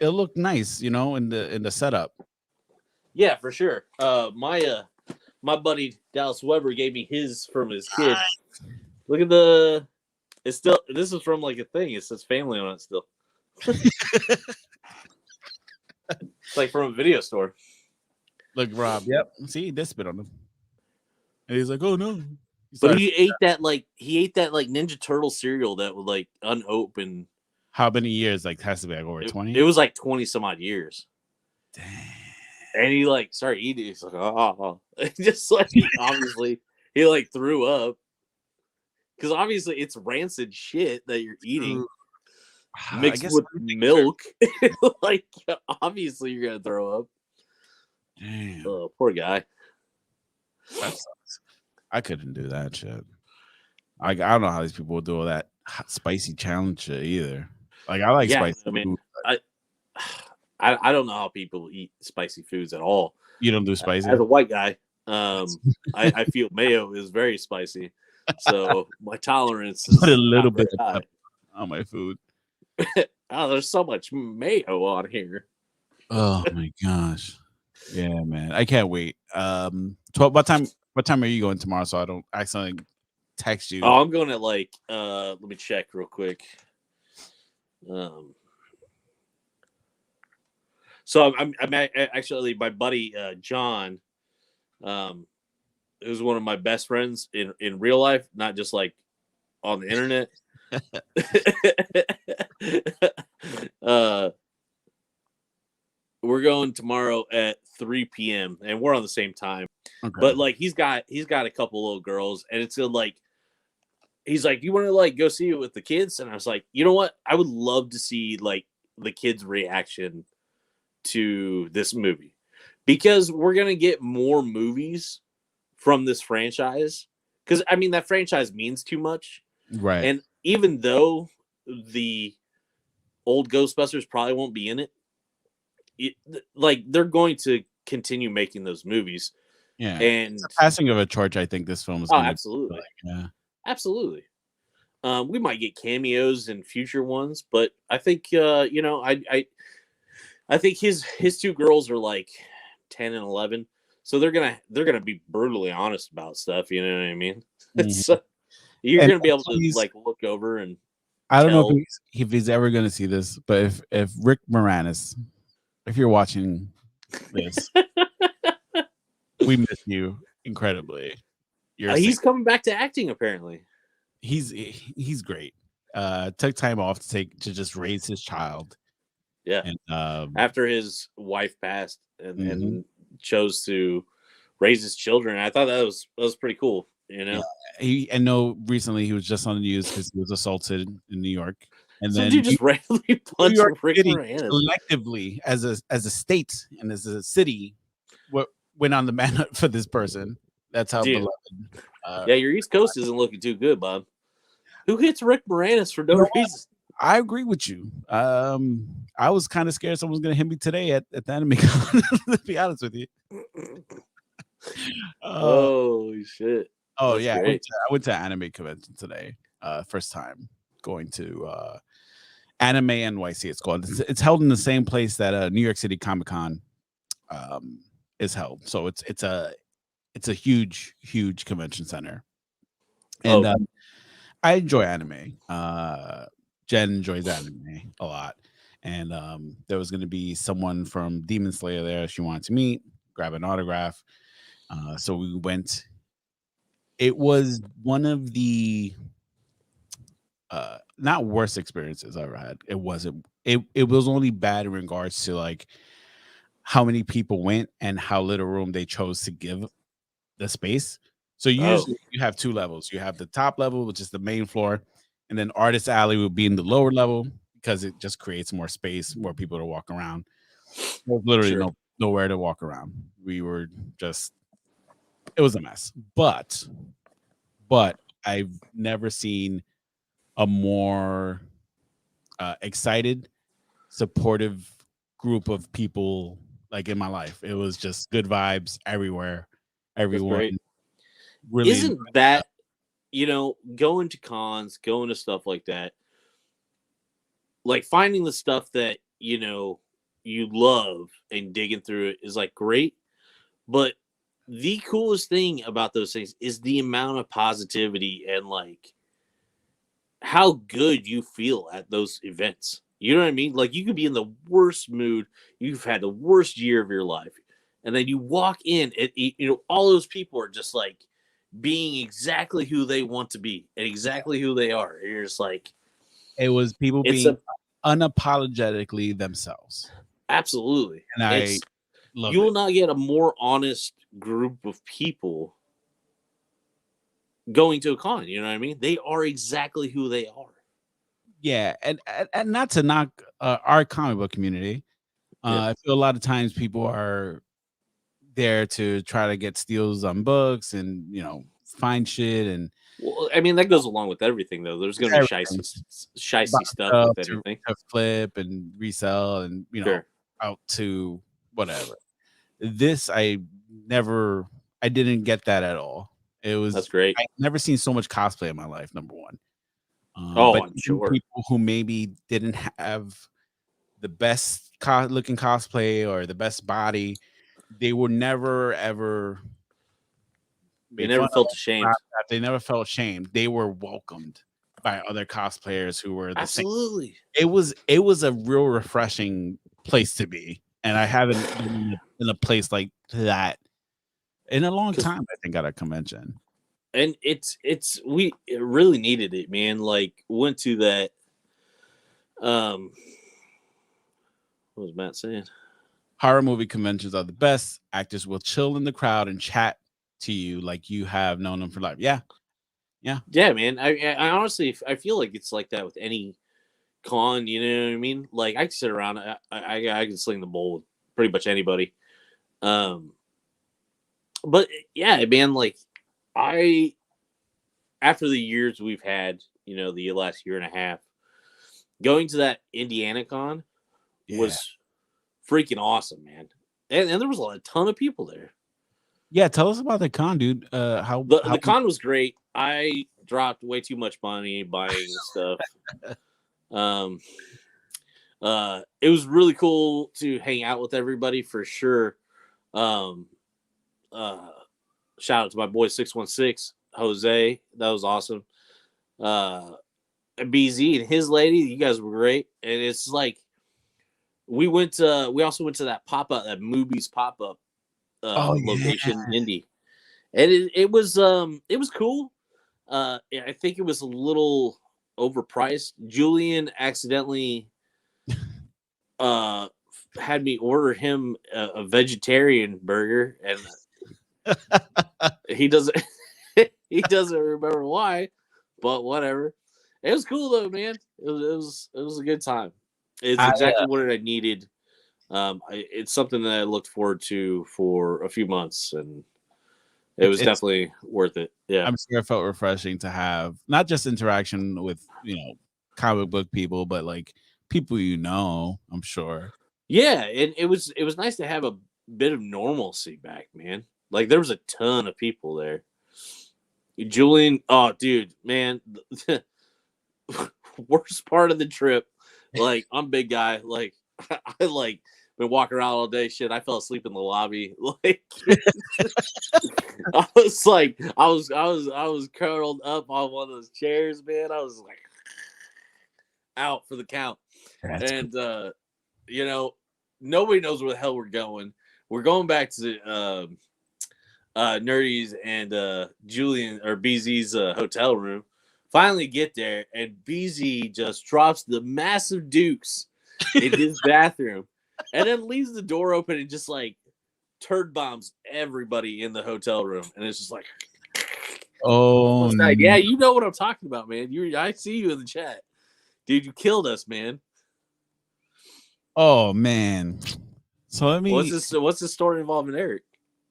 it looked nice, you know, in the setup. Yeah, for sure. My buddy Dallas Weber gave me his from his kid. Look at it's still, this is from like a thing. It says family on it still. It's like from a video store. Look, Rob. Yep. See, he did spit on him. And he's like, "Oh no." But he ate that like Ninja Turtle cereal that would like unopened. How many years? Like, has to be like over 20. It was like 20 some odd years. Damn. And he like started eating. He's like, oh. Just like obviously he like threw up. Because obviously it's rancid shit that you're eating mixed with milk. Like obviously you're gonna throw up. Damn. Oh, poor guy. That sucks. I couldn't do that shit. I don't know how these people will do all that spicy challenge shit either. Like, I like spicy I mean, food. I don't know how people eat spicy foods at all. You don't do spicy? As a white guy, I feel mayo is very spicy. So my tolerance is put a little bit high. of on my food. Oh, there's so much mayo on here. Oh my gosh. Yeah, man. I can't wait. 12 what time are you going tomorrow so I don't accidentally text you? Oh, I'm going at like let me check real quick. So I'm actually my buddy John it was one of my best friends in real life, not just like on the internet. We're going tomorrow at 3 p.m. and we're on the same time. Okay. But like he's got a couple little girls, and it's like he's like, "You want to like go see it with the kids?" And I was like, "You know what? I would love to see like the kids' reaction to this movie, because we're gonna get more movies from this franchise, because I mean that franchise means too much, right? And even though the old Ghostbusters probably won't be in it, like they're going to continue making those movies. Yeah, and it's a passing of a torch. I think this film is. Absolutely, yeah, absolutely. We might get cameos in future ones, but I think you know, I think his two girls are like 10 and 11, so they're gonna be brutally honest about stuff. You know what I mean? Mm-hmm. So you're gonna be able to like look over and. I don't know if he's ever gonna see this, but if Rick Moranis, if you're watching this, we miss you incredibly. He's coming back to acting apparently. He's great. Took time off to just raise his child. Yeah. And, after his wife passed and chose to raise his children. I thought that was pretty cool, you know. Yeah. I know recently he was just on the news because he was assorted in New York. And then you just randomly punched Rick Moranis. Collectively as a state and as a city went on the man for this person. That's how beloved. Yeah, your East Coast isn't looking too good, Bob. Who hits Rick Moranis for no reason? I agree with you. I was kind of scared someone was gonna hit me today at the anime con, to be honest with you. Uh, Oh shit, oh that's yeah, great. I went to anime convention today. First time going to Anime NYC. It's called. It's held in the same place that New York City Comic Con um, is held. So it's a huge convention center, and Oh, I enjoy anime. Jen enjoys anime a lot, and there was going to be someone from Demon Slayer there. She wanted to meet, grab an autograph. So we went. It was one of the not worst experiences I ever had. It wasn't. It was only bad in regards to like how many people went and how little room they chose to give the space. So oh, usually you have two levels. You have the top level, which is the main floor, and then artist alley would be in the lower level because it just creates more space, more people to walk around. There's literally sure. nowhere to walk around. We were just it was a mess. But I've never seen a more excited, supportive group of people like in my life. It was just good vibes everywhere. That's Everyone great. really enjoyed Isn't that, going to cons, going to stuff like that, like finding the stuff that you love and digging through it is like great. But the coolest thing about those things is the amount of positivity and like how good you feel at those events. You know what I mean? Like you could be in the worst mood, you've had the worst year of your life, and then you walk in and all those people are just like being exactly who they want to be and exactly who they are. And you're just like, it was people it's being a unapologetically themselves, absolutely. and I It's you loved will it. not get a more honest group of people going to a con. You know what I mean? They are exactly who they are. Yeah, and not to knock our comic book community. Yeah. I feel a lot of times people are there to try to get steals on books and find shit and Well, I mean that goes along with everything though. There's going to be everything. Buy shicey stuff stuff with everything. to flip and resell and Sure, out to whatever. This I didn't get that at all. It that's was great. I never seen so much cosplay in my life. Number one, Oh, but I'm even sure. people who maybe didn't have the best looking cosplay or the best body, they were never ever They made never fun felt of. ashamed. They never felt shame. They were welcomed by other cosplayers who were the same. Absolutely. It was a real refreshing place to be, and I haven't been in a place like that in a long Because time. I think at a convention. and it's we it really needed it, man. Like went to that. Um, what was Matt saying? Horror movie conventions are the best. Actors will chill in the crowd and chat to you like you have known them for life. Yeah, yeah. Yeah, man. I honestly I feel like it's like that with any con. You know what I mean? Like I can sit around. I can sling the bowl with pretty much anybody. Um, but yeah, man. Like I after the years we've had, the last year and a half, going to that Indiana con Yeah. was freaking awesome, man. And there was a ton of people there. Yeah, tell us about the con, dude. The con was great. I dropped way too much money buying stuff. Um, it was really cool to hang out with everybody for sure. Um, uh, shout out to my boy 616 Jose. That was awesome. Uh, BZ and his lady, you guys were great. And it's like we also went to that pop-up, that movies pop-up Oh yeah. location in Indy. And it was cool. I think it was a little overpriced. Julian accidentally uh had me order him a vegetarian burger, and he doesn't he doesn't remember why, but whatever. It was cool though, man. It was a good time. It's I, exactly what I needed. It's something that I looked forward to for a few months, and it was it's definitely worth it. Yeah, I'm sure it felt refreshing to have not just interaction with comic book people, but like people I'm sure. Yeah, and it was nice to have a bit of normalcy back, man. Like there was a ton of people there. Julian, oh dude, man, worst part of the trip. Like I'm a big guy. Like I like been walking around all day. Shit, I fell asleep in the lobby. Like I was curled up on one of those chairs, man. I was like out for the count, That's and you know, nobody knows where the hell we're going. We're going back to Nerdy's and Julian or BZ's hotel room. Finally get there, and BZ just drops the massive dukes in his bathroom, and then leaves the door open and just like turd bombs everybody in the hotel room, and it's just like, oh yeah, you know what I'm talking about, man. I see you in the chat, dude. You killed us, man. oh man. So let me. What's this story involving Eric?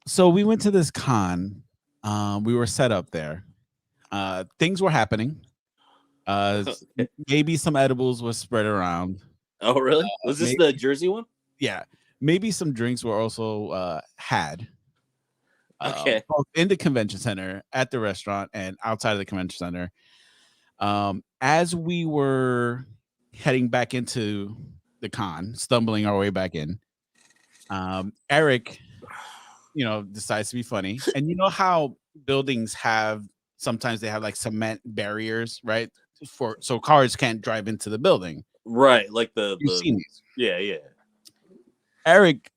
So we went to this con. We were set up there. Things were happening. Maybe some edibles were spread around. Oh, really? Was this the Jersey one? Yeah, maybe some drinks were also had. Okay. Both in the convention center, at the restaurant, and outside of the convention center. As we were heading back into the con, stumbling our way back in, Eric, decides to be funny. And you know how buildings sometimes they have like cement barriers, right? So cars can't drive into the building. Right, like You've seen these. Yeah. Eric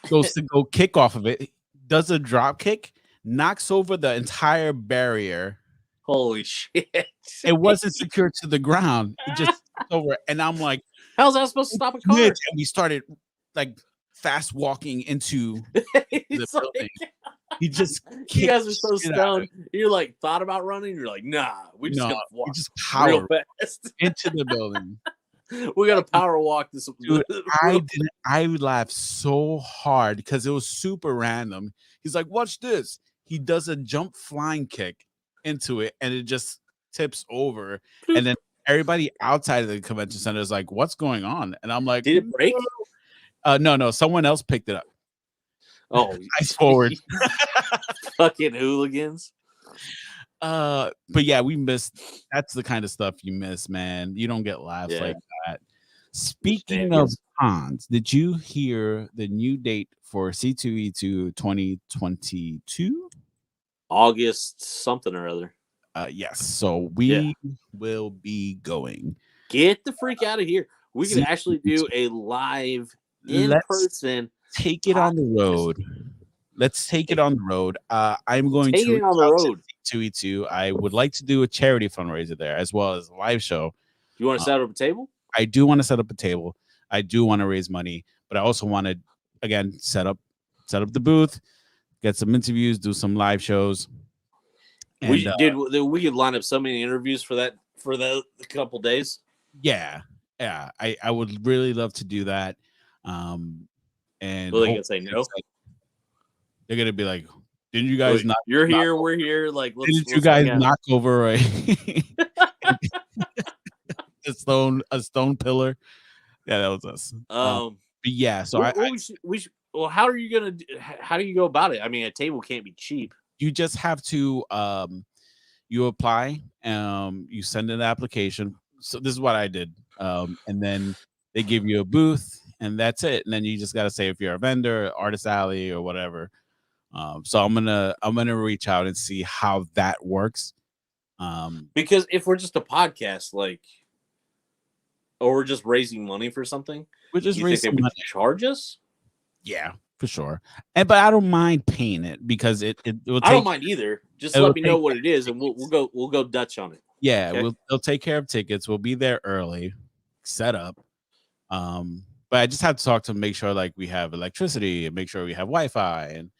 goes to go kick off of it, does a drop kick, knocks over the entire barrier. Holy shit. It wasn't secured to the ground. It just over. And I'm like, how's that supposed to stop a car? And we started like fast walking into the building. He just you guys are so stoned. You're like thought about running. You're like, nah, we just gonna walk. Just power real fast into the building. We gotta power walk this. Dude, I would laugh so hard because it was super random. He's like, watch this. He does a jump flying kick into it, and it just tips over. And then everybody outside of the convention center is like, what's going on? And I'm like, did it break? No, someone else picked it up. Oh, ice forward. Fucking hooligans. But yeah, we missed. That's the kind of stuff you miss, man. You don't get laughs like that. Speaking of cons, did you hear the new date for C2E2 2022? August something or other. Yes. So we will be going. Get the freak out of here. We can actually do a live in person. Take it on the road. Let's take it on the road. I'm going to it on the road. C2E2. I would like to do a charity fundraiser there as well as a live show. You want to set up a table? I do want to set up a table. I do want to raise money, but I also want to again set up the booth, get some interviews, do some live shows. And, we could line up so many interviews for the couple days. Yeah. I would really love to do that. And will they gonna say no? They're gonna be like, "Didn't you guys not? You're here. We're here. Like, didn't you guys knock over a stone pillar?" Yeah, that was us. But yeah, so well, how are you gonna? How do you go about it? I mean, a table can't be cheap. You just have to you apply, you send an application. So this is what I did, and then they give you a booth, and that's it. And then you just got to say if you're a vendor, Artist Alley, or whatever. So I'm gonna reach out and see how that works. Because if we're just a podcast, like, or we're just raising money for something, we're just raising money. Charge us? Yeah, for sure. But I don't mind paying it because it will. I don't mind either. Just let me know what it is, and we'll go Dutch on it. Yeah, okay? They'll take care of tickets. We'll be there early, set up. But I just have to talk to them, make sure like we have electricity and make sure we have Wi-Fi and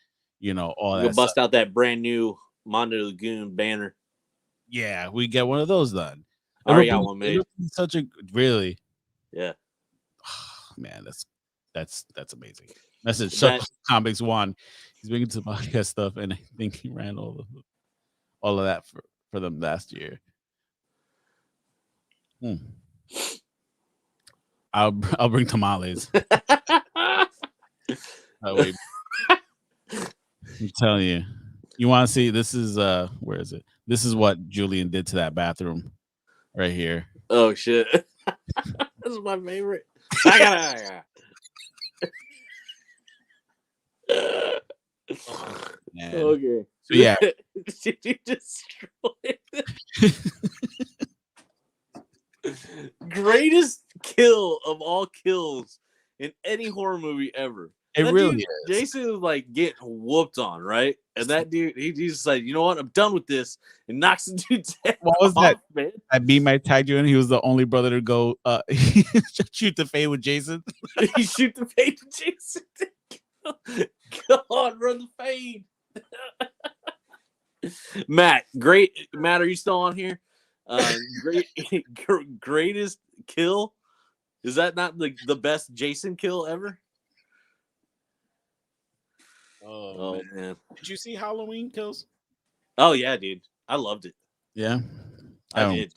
all that. We'll bust out that brand new Mondo The Goon banner. Yeah, we get one of those done. I already got one made. Such a really, yeah, man. That's amazing. Message Chuck Comics One. He's big into podcast stuff, and I think he ran all of that for them last year. I'll bring tamales. Oh, wait. I'm telling you. You want to see? This is where is it? This is what Julian did to that bathroom right here. Oh shit. This is my favorite. I gotta. Man. Okay. So yeah. Did you destroy greatest kill of all kills in any horror movie ever? It That really dude, is. Jason was like getting whooped on, right? And that dude, he just like, you know what? I'm done with this, and knocks the dude's head What was off, that? man. That beat might tag you in. He was the only brother to go shoot the fade with Jason. He shoot the fade with Jason. Come on, run the fade. Matt, great. Matt, are you still on here? Greatest kill. Is that not the best Jason kill ever? Oh man. Did you see Halloween Kills? Oh yeah, dude. I loved it. Yeah. I did.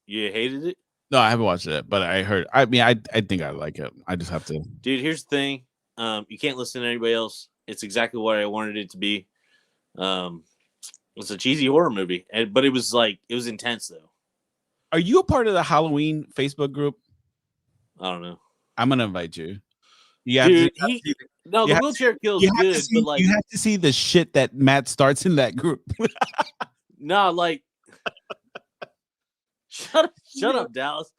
You hated it? No, I haven't watched it, but I heard. I mean, I think I like it. I just have to. Dude, here's the thing. You can't listen to anybody else. It's exactly what I wanted it to be. It's a cheesy horror movie, but it was intense though. Are you a part of the Halloween Facebook group? I don't know. I'm gonna invite you. Dude, the wheelchair kill is good, but like you have to see the shit that Matt starts in that group. no, like shut up, Dallas.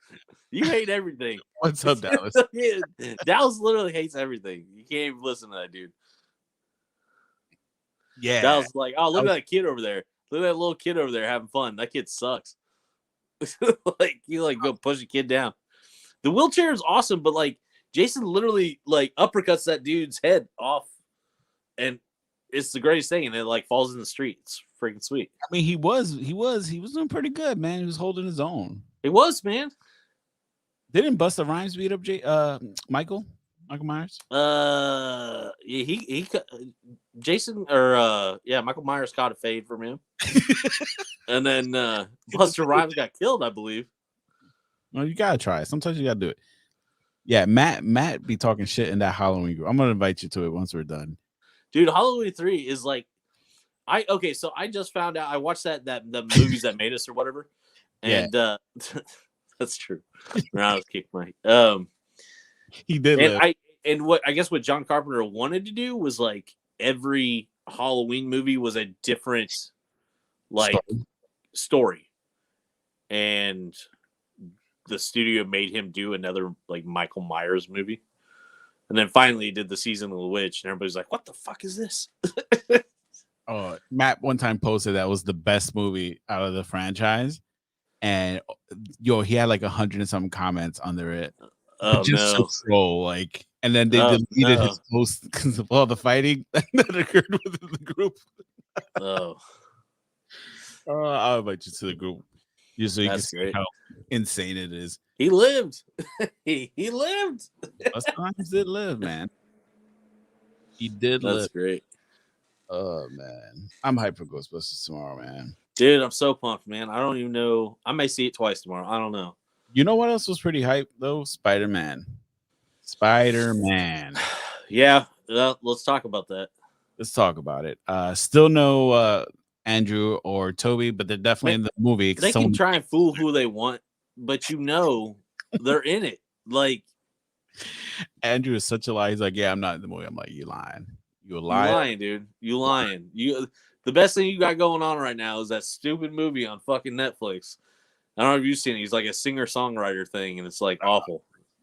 You hate everything. What's up, Dallas? Dallas literally hates everything. You can't even listen to that dude. Yeah. Dallas is like, oh, look at that kid over there. Look at that little kid over there having fun. That kid sucks. Like you go push a kid down. The wheelchair is awesome, but like Jason literally like uppercuts that dude's head off, and it's the greatest thing. And it like falls in the street. It's freaking sweet. I mean, he was doing pretty good, man. He was holding his own. It was, man. Didn't Busta Rhymes beat up Michael Myers? Yeah, he Jason or Michael Myers caught a fade from him, and then Busta Rhymes got killed, I believe. Well, you gotta try it. Sometimes you gotta do it. Yeah, Matt be talking shit in that Halloween group. I'm gonna invite you to it once we're done. Dude, Halloween 3 is like so I just found out I watched the movies that made us or whatever. And that's true. I was kicked my he did and what I guess what John Carpenter wanted to do was like every Halloween movie was a different like story. And the studio made him do another like Michael Myers movie. And then finally he did the Season of the Witch, and everybody's like, what the fuck is this? Matt one time posted that was the best movie out of the franchise. And he had like 100 and something comments under it. Oh just no. so troll, like, and then they deleted his post because of all the fighting that occurred within the group. I'll invite you to the group. Just so you can see how insane it is. He lived. he lived. Sometimes did live, man. He did live. That's great. Oh man, I'm hyped for Ghostbusters tomorrow, man. Dude, I'm so pumped, man. I don't even know. I may see it twice tomorrow. I don't know. You know what else was pretty hyped though? Spider-Man. Yeah, let's talk about that. Let's talk about it. Still no Andrew or Toby, but they're definitely in the movie. They can try and fool who they want, but they're in it. Like Andrew is such a lie. He's like, yeah, I'm not in the movie. I'm like, you lying. You lying, dude. You lying. The best thing you got going on right now is that stupid movie on fucking Netflix. I don't know if you've seen it. He's like a singer-songwriter thing, and it's like awful.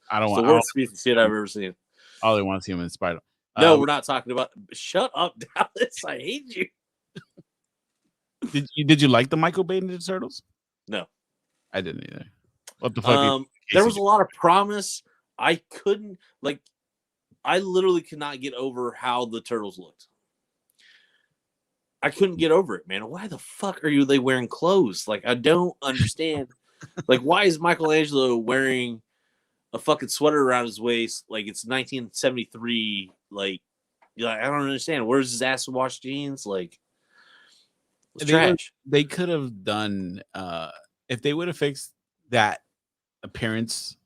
It's the worst piece of shit I've ever seen. All they want to see him in Spider. No, we're not talking about. Shut up, Dallas. I hate you. Did you like the Michael Bay Ninja Turtles? No, I didn't either. What the fuck? There was a lot of promise. I couldn't I literally could not get over how the turtles looked. I couldn't get over it, man. Why the fuck are they wearing clothes? Like, I don't understand. Like, why is Michelangelo wearing a fucking sweater around his waist like it's 1973? Like I don't understand. Where's his ass wash jeans? Like, it's trash. They could have done if they would have fixed that appearance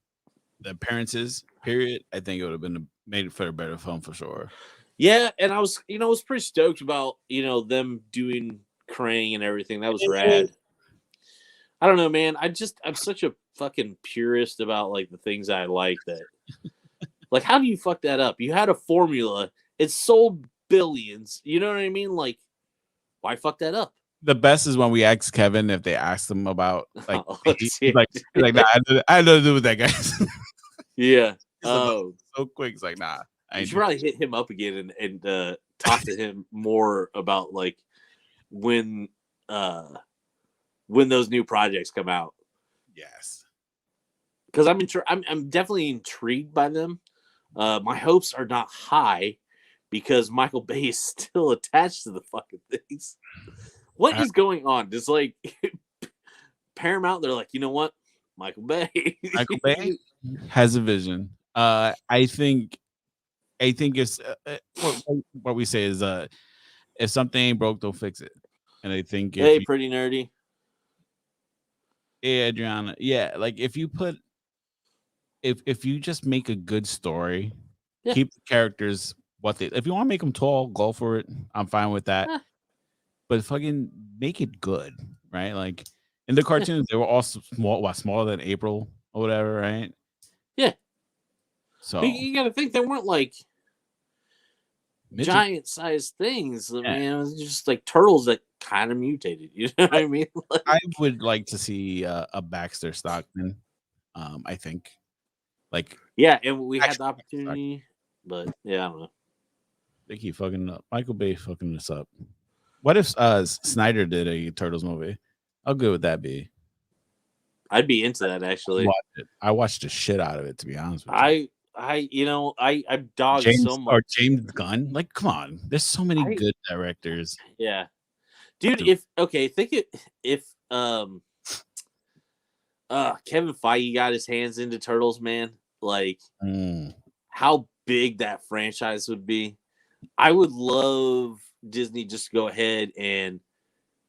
the appearances period, I think it would have been made it for a better film for sure. Yeah, and I was pretty stoked about them doing Krang and everything. That was rad. I don't know, man. I'm such a fucking purist about like the things I like that. Like, how do you fuck that up? You had a formula. It sold billions. You know what I mean? Like, why fuck that up? The best is when we ask Kevin if they asked him about like Oh, he's shit. like nah, I had nothing to do with that guy. Yeah. He's like, Oh, so quick. It's like nah. I you ain't should doing probably hit him up again and talk to him more about like when those new projects come out. yes. Because I'm definitely intrigued by them. My hopes are not high because Michael Bay is still attached to the fucking things. What is going on? Just like Paramount, they're like, you know what, Michael Bay. Michael Bay has a vision. I think it's what we say is if something ain't broke, don't fix it. And I think if Hey, you, pretty nerdy. yeah, Adriana, yeah, like if you put if you just make a good story, Yeah. keep the characters what they. If you want to make them tall, go for it. I'm fine with that. Huh. But fucking make it good, right? Like in the cartoons, they were all small, smaller than April or whatever, right? Yeah. So You got to think they weren't like midget, giant sized things. I yeah. mean, it was just like turtles that kind of mutated. You know what I mean? Like, I would like to see a Baxter Stockman. I think like yeah, and we had the actually, opportunity, but yeah, I don't know. they keep fucking up. Michael Bay fucking this up. What if Snyder did a Turtles movie? How good would that be? I'd be into that actually. I watched the shit out of it, to be honest with you. I dog so much. James Gunn. Like, come on. There's so many I- good directors. Yeah, dude. If Kevin Feige got his hands into Turtles, man, like Mm. how big that franchise would be. I would love Disney just to go ahead and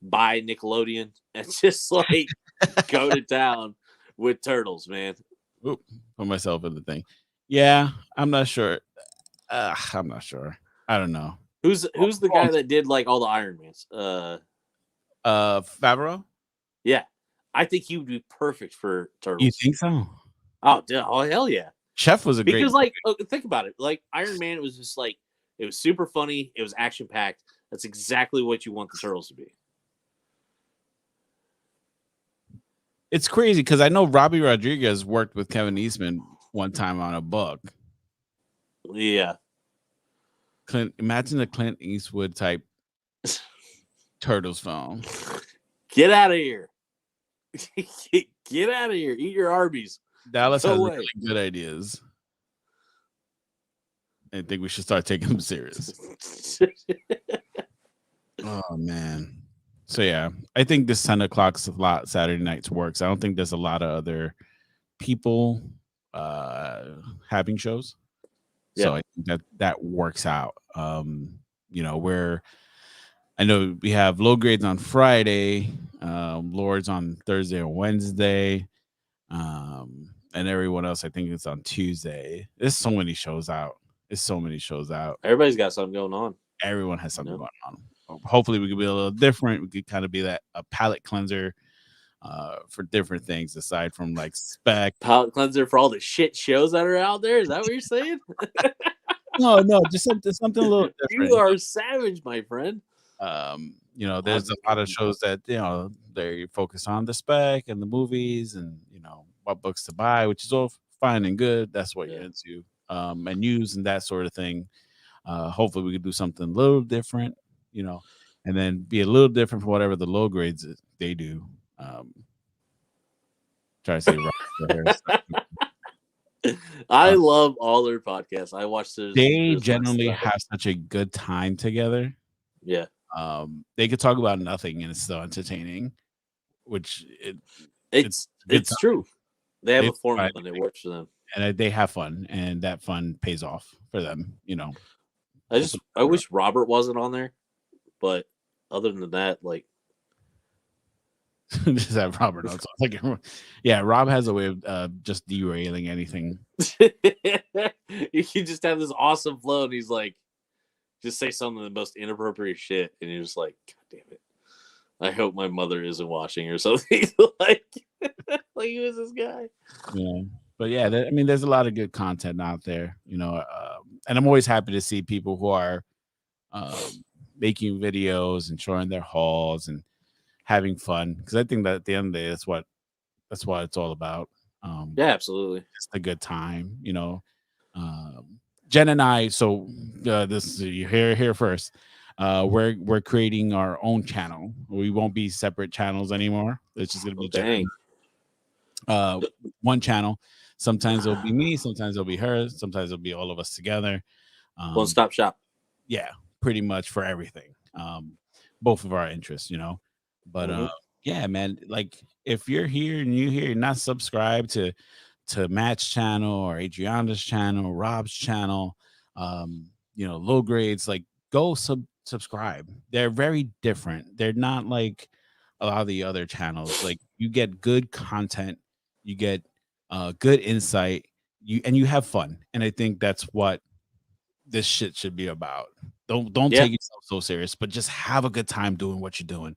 buy Nickelodeon and just like go to town with Turtles, man. Oop, put myself in the thing. Yeah, I'm not sure. I'm not sure. I don't know. Who's the guy that did like all the Iron Mans? Favreau? Yeah, I think he would be perfect for Turtles. You think so? Oh, dude, oh hell yeah! Chef was a great. Because like, think about it. Like Iron Man, it was just like it was super funny. It was action packed. That's exactly what you want the Turtles to be. It's crazy because I know Robbie Rodriguez worked with Kevin Eastman one time on a book. Yeah. Imagine the Clint Eastwood type Turtles film. Get out of here. Get out of here. Eat your Arby's. Dallas Go has away. really good ideas. I think we should start taking them serious. Oh man. So yeah, I think this 10 o'clock slot Saturday nights works. I don't think there's a lot of other people having shows. So I think that works out. Where I know we have low grades on Friday, Lords on Thursday or Wednesday, and everyone else I think it's on Tuesday. There's so many shows out. Everybody's got something going on. Everyone has something going on. Hopefully we could be a little different. We could kind of be a palate cleanser for different things aside from like spec. Palate cleanser for all the shit shows that are out there. Is that what you're saying? No, just something a little different. You are savage, my friend. There's a lot of shows that they focus on the spec and the movies and what books to buy, which is all fine and good. That's what you're into, and news and that sort of thing. Hopefully we could do something a little different, and then be a little different from whatever the low grades they do. Try to say I love all their podcasts. I watch those. They generally have such a good time together. Yeah. They could talk about nothing and it's still entertaining, which it's true. They have a formula and it works for them. And they have fun, and that fun pays off for them, I wish Robert wasn't on there, but other than that, like Just have Robert on. So it's like, yeah, Rob has a way of just derailing anything. You can just have this awesome flow, and he's like, just say some of the most inappropriate shit, and you're just like, God damn it! I hope my mother isn't watching or something. like who is this guy? Yeah, but yeah, I mean, there's a lot of good content out there, and I'm always happy to see people who are making videos and showing their hauls and having fun, because I think that at the end of the day, that's what it's all about. Yeah, absolutely. Just a good time, Jen and I. So this is you here first. We're creating our own channel. We won't be separate channels anymore. It's just gonna be Jen, one channel. Sometimes it'll be me, sometimes it'll be her, sometimes it'll be all of us together. One stop shop. Yeah, pretty much for everything. Both of our interests, But yeah, man, like if you're here and you're not subscribed to Matt's channel or Adriana's channel, Rob's channel, low grades, like go subscribe. They're very different. They're not like a lot of the other channels. Like you get good content, you get good insight, you have fun. And I think that's what this shit should be about. Don't take yourself so serious, but just have a good time doing what you're doing.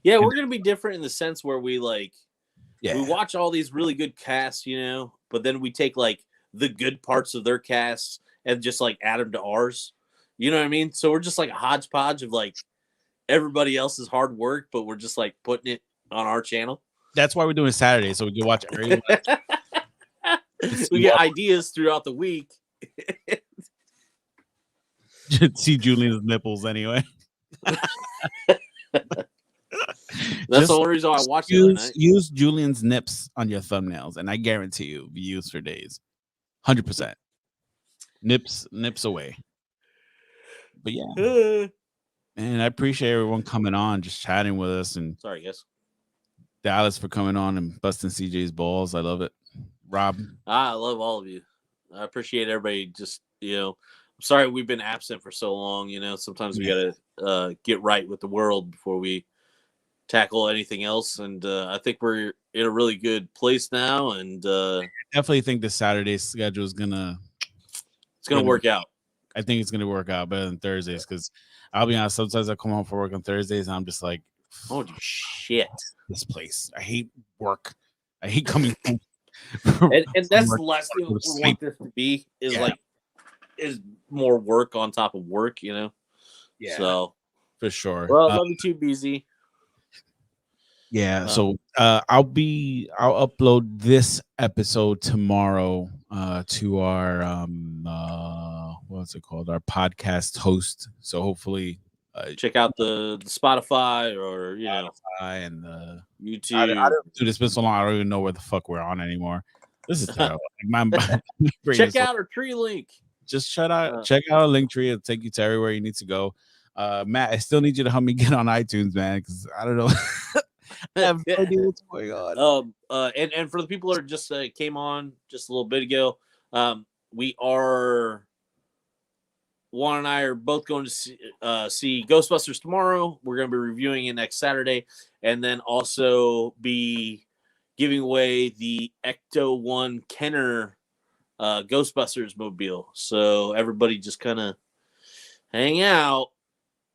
Yeah, we're gonna be different in the sense where we we watch all these really good casts, but then we take like the good parts of their casts and just like add them to ours. You know what I mean? So we're just like a hodgepodge of like everybody else's hard work, but we're just like putting it on our channel. That's why we're doing Saturday, so we can watch everyone. We get ideas throughout the week. See Julian's nipples anyway. That's the only reason I watch it. Use Julian's nips on your thumbnails, and I guarantee you, be used for days. 100%. Nips away. But yeah, and I appreciate everyone coming on, just chatting with us, and sorry, guys, Dallas for coming on and busting CJ's balls. I love it. Rob, I love all of you. I appreciate everybody. Just I'm sorry we've been absent for so long. Sometimes we gotta get right with the world before we tackle anything else. And I think we're in a really good place now. And I definitely think the Saturday schedule is gonna work out. I think it's gonna work out better than Thursdays, because I'll be honest, sometimes I come home for work on Thursdays and I'm just like, oh shit, this place. I hate work. I hate coming home. and that's the last thing we want this to be is more work on top of work, Yeah. So for sure. Well, love you too, BZ. Yeah. So I'll upload this episode tomorrow to our what's it called? Our podcast host. So hopefully check out the Spotify or Spotify and the YouTube. I don't do this been so long. I don't even know where the fuck we're on anymore. This is terrible. Check out our tree link. Just check out a link tree. It'll take you to everywhere you need to go. Matt, I still need you to help me get on iTunes, man, because I don't know. I have no idea what's going on. And for the people that just came on just a little bit ago, Juan and I are both going to see Ghostbusters tomorrow. We're going to be reviewing it next Saturday, and then also be giving away the Ecto 1 Kenner Ghostbusters mobile. So everybody just kind of hang out,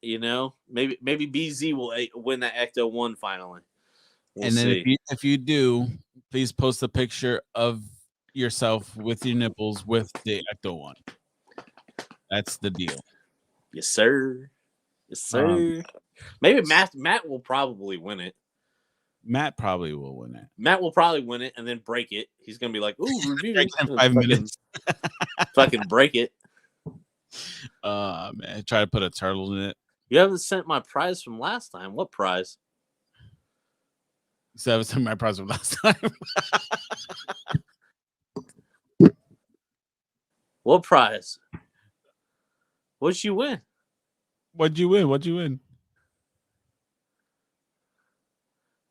Maybe BZ will win that Ecto 1 finally. We'll see. If you do, please post a picture of yourself with your nipples with the Ecto 1. That's the deal. Yes, sir. Yes, sir. Maybe Matt will probably win it. Matt probably will win it. Matt will probably win it and then break it. He's gonna be like, "Ooh, review in 5 minutes." Fucking break it. Man, try to put a turtle in it. You haven't sent my prize from last time. What prize? So I haven't sent my prize from last time. What prize? What'd you win? What'd you win? What'd you win?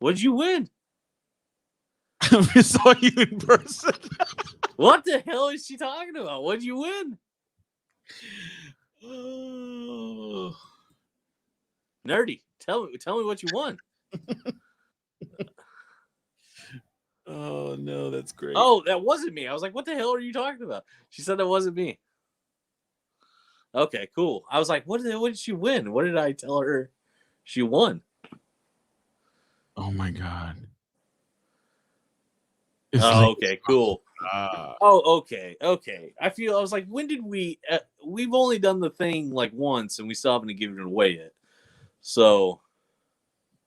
What'd you win? I saw you in person. What the hell is she talking about? What'd you win? Nerdy, tell me what you won. Oh no, that's great. Oh, that wasn't me. I was like, what the hell are you talking about? She said that wasn't me. Okay, cool. I was like, what did she win? What did I tell her she won? Oh my god. Oh, okay, cool. Uh, Oh, okay. I was like, when did we've only done the thing like once and we still haven't given it away yet. So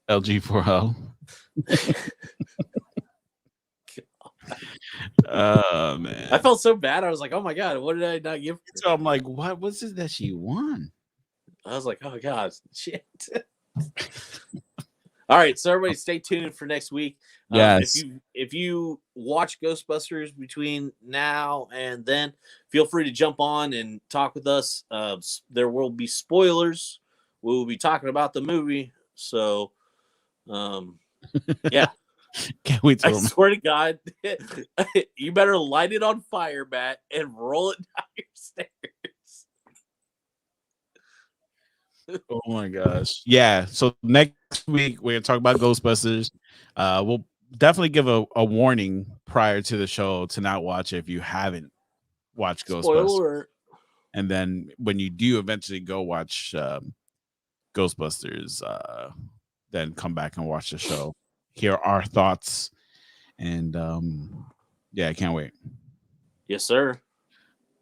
LG4L. Oh man. I felt so bad. I was like, oh my God, what did I not give her? So I'm like, what was it that she won? I was like, oh God, shit. All right, so everybody stay tuned for next week. Yes. If you watch Ghostbusters between now and then, feel free to jump on and talk with us. There will be spoilers. We will be talking about the movie. So, yeah. Can't wait to I swear to God, you better light it on fire, Matt, and roll it down your stairs. Oh my gosh. Yeah. So next week we're gonna talk about Ghostbusters. We'll definitely give a warning prior to the show to not watch it if you haven't watched Ghostbusters. Spoiler. And then when you do eventually go watch Ghostbusters, then come back and watch the show. Hear our thoughts. And yeah, I can't wait. Yes, sir.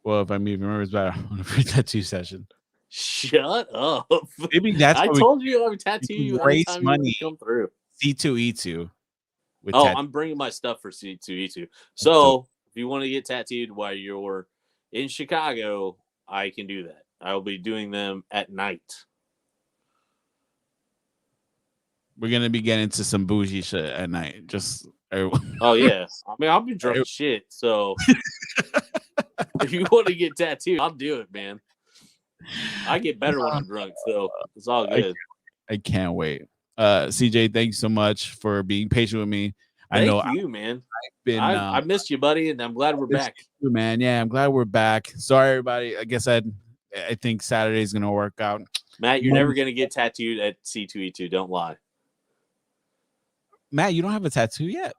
Well, if I even remember it's better on a free tattoo session. Shut up. Maybe that's I what we told you I would tattoo you raise anytime you money. come through. C2E2. With Oh, I'm bringing my stuff for C2E2. So if you want to get tattooed while you're in Chicago, I can do that. I will be doing them at night. We're gonna be getting into some bougie shit at night. Just Oh yeah. I mean, I'll be drunk as shit. So if you want to get tattooed, I'll do it, man. I get better when I'm drunk, so it's all good. I can't wait. CJ, thank you so much for being patient with me. I know Thank you, man. I've been I missed you, buddy, and I'm glad we're back. you, man. Yeah, I'm glad we're back. Sorry, everybody. Like I said, I think Saturday's gonna work out. Matt, you're never gonna get tattooed at C2E2. Don't lie. Matt, you don't have a tattoo yet.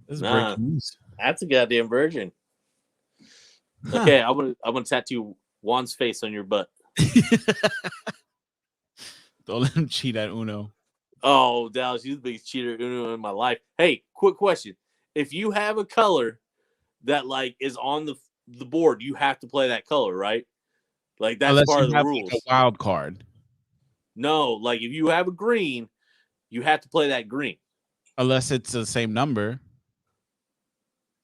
This is breaking news. That's a goddamn virgin. Huh. Okay, I'm gonna tattoo Juan's face on your butt. Don't let him cheat at Uno. Oh, Dallas, you're the biggest cheater in my life. Hey, quick question: if you have a color that like is on the board, you have to play that color, right? Like that's Unless part you of the have rules. like a wild card. No, like if you have a green, you have to play that green. Unless it's the same number.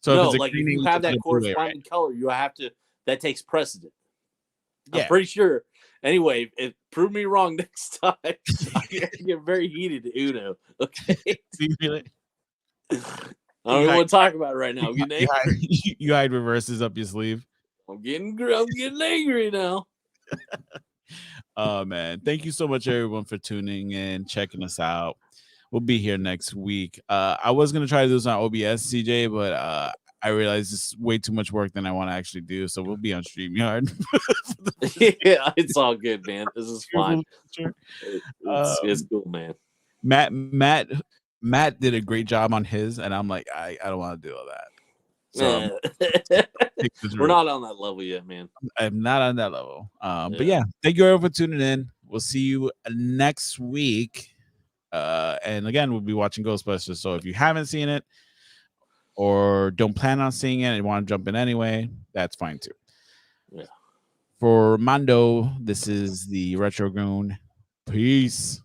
So no, if it's a like green, if you need have to that put a blue, corresponding color, you have to. That takes precedent. Yeah. I'm pretty sure. Anyway, prove me wrong next time. I get very heated at Uno. Okay. I don't want to talk about it right now. I'm getting angry. You hide reverses up your sleeve. I'm getting angry now. Oh man, thank you so much everyone for tuning in, checking us out. We'll be here next week. I was gonna try to do this on OBS, CJ, but I realized it's way too much work than I want to actually do. So we'll be on StreamYard. Yeah, it's all good, man. This is fine. It's cool, man. Matt did a great job on his, and I'm like, I don't want to do all that. So we're not on that level yet, man. I'm not on that level. But yeah, thank you everyone for tuning in. We'll see you next week. And again, we'll be watching Ghostbusters. So if you haven't seen it or don't plan on seeing it and want to jump in anyway, that's fine too. Yeah. For Mondo, this is the Retro Goon. Peace.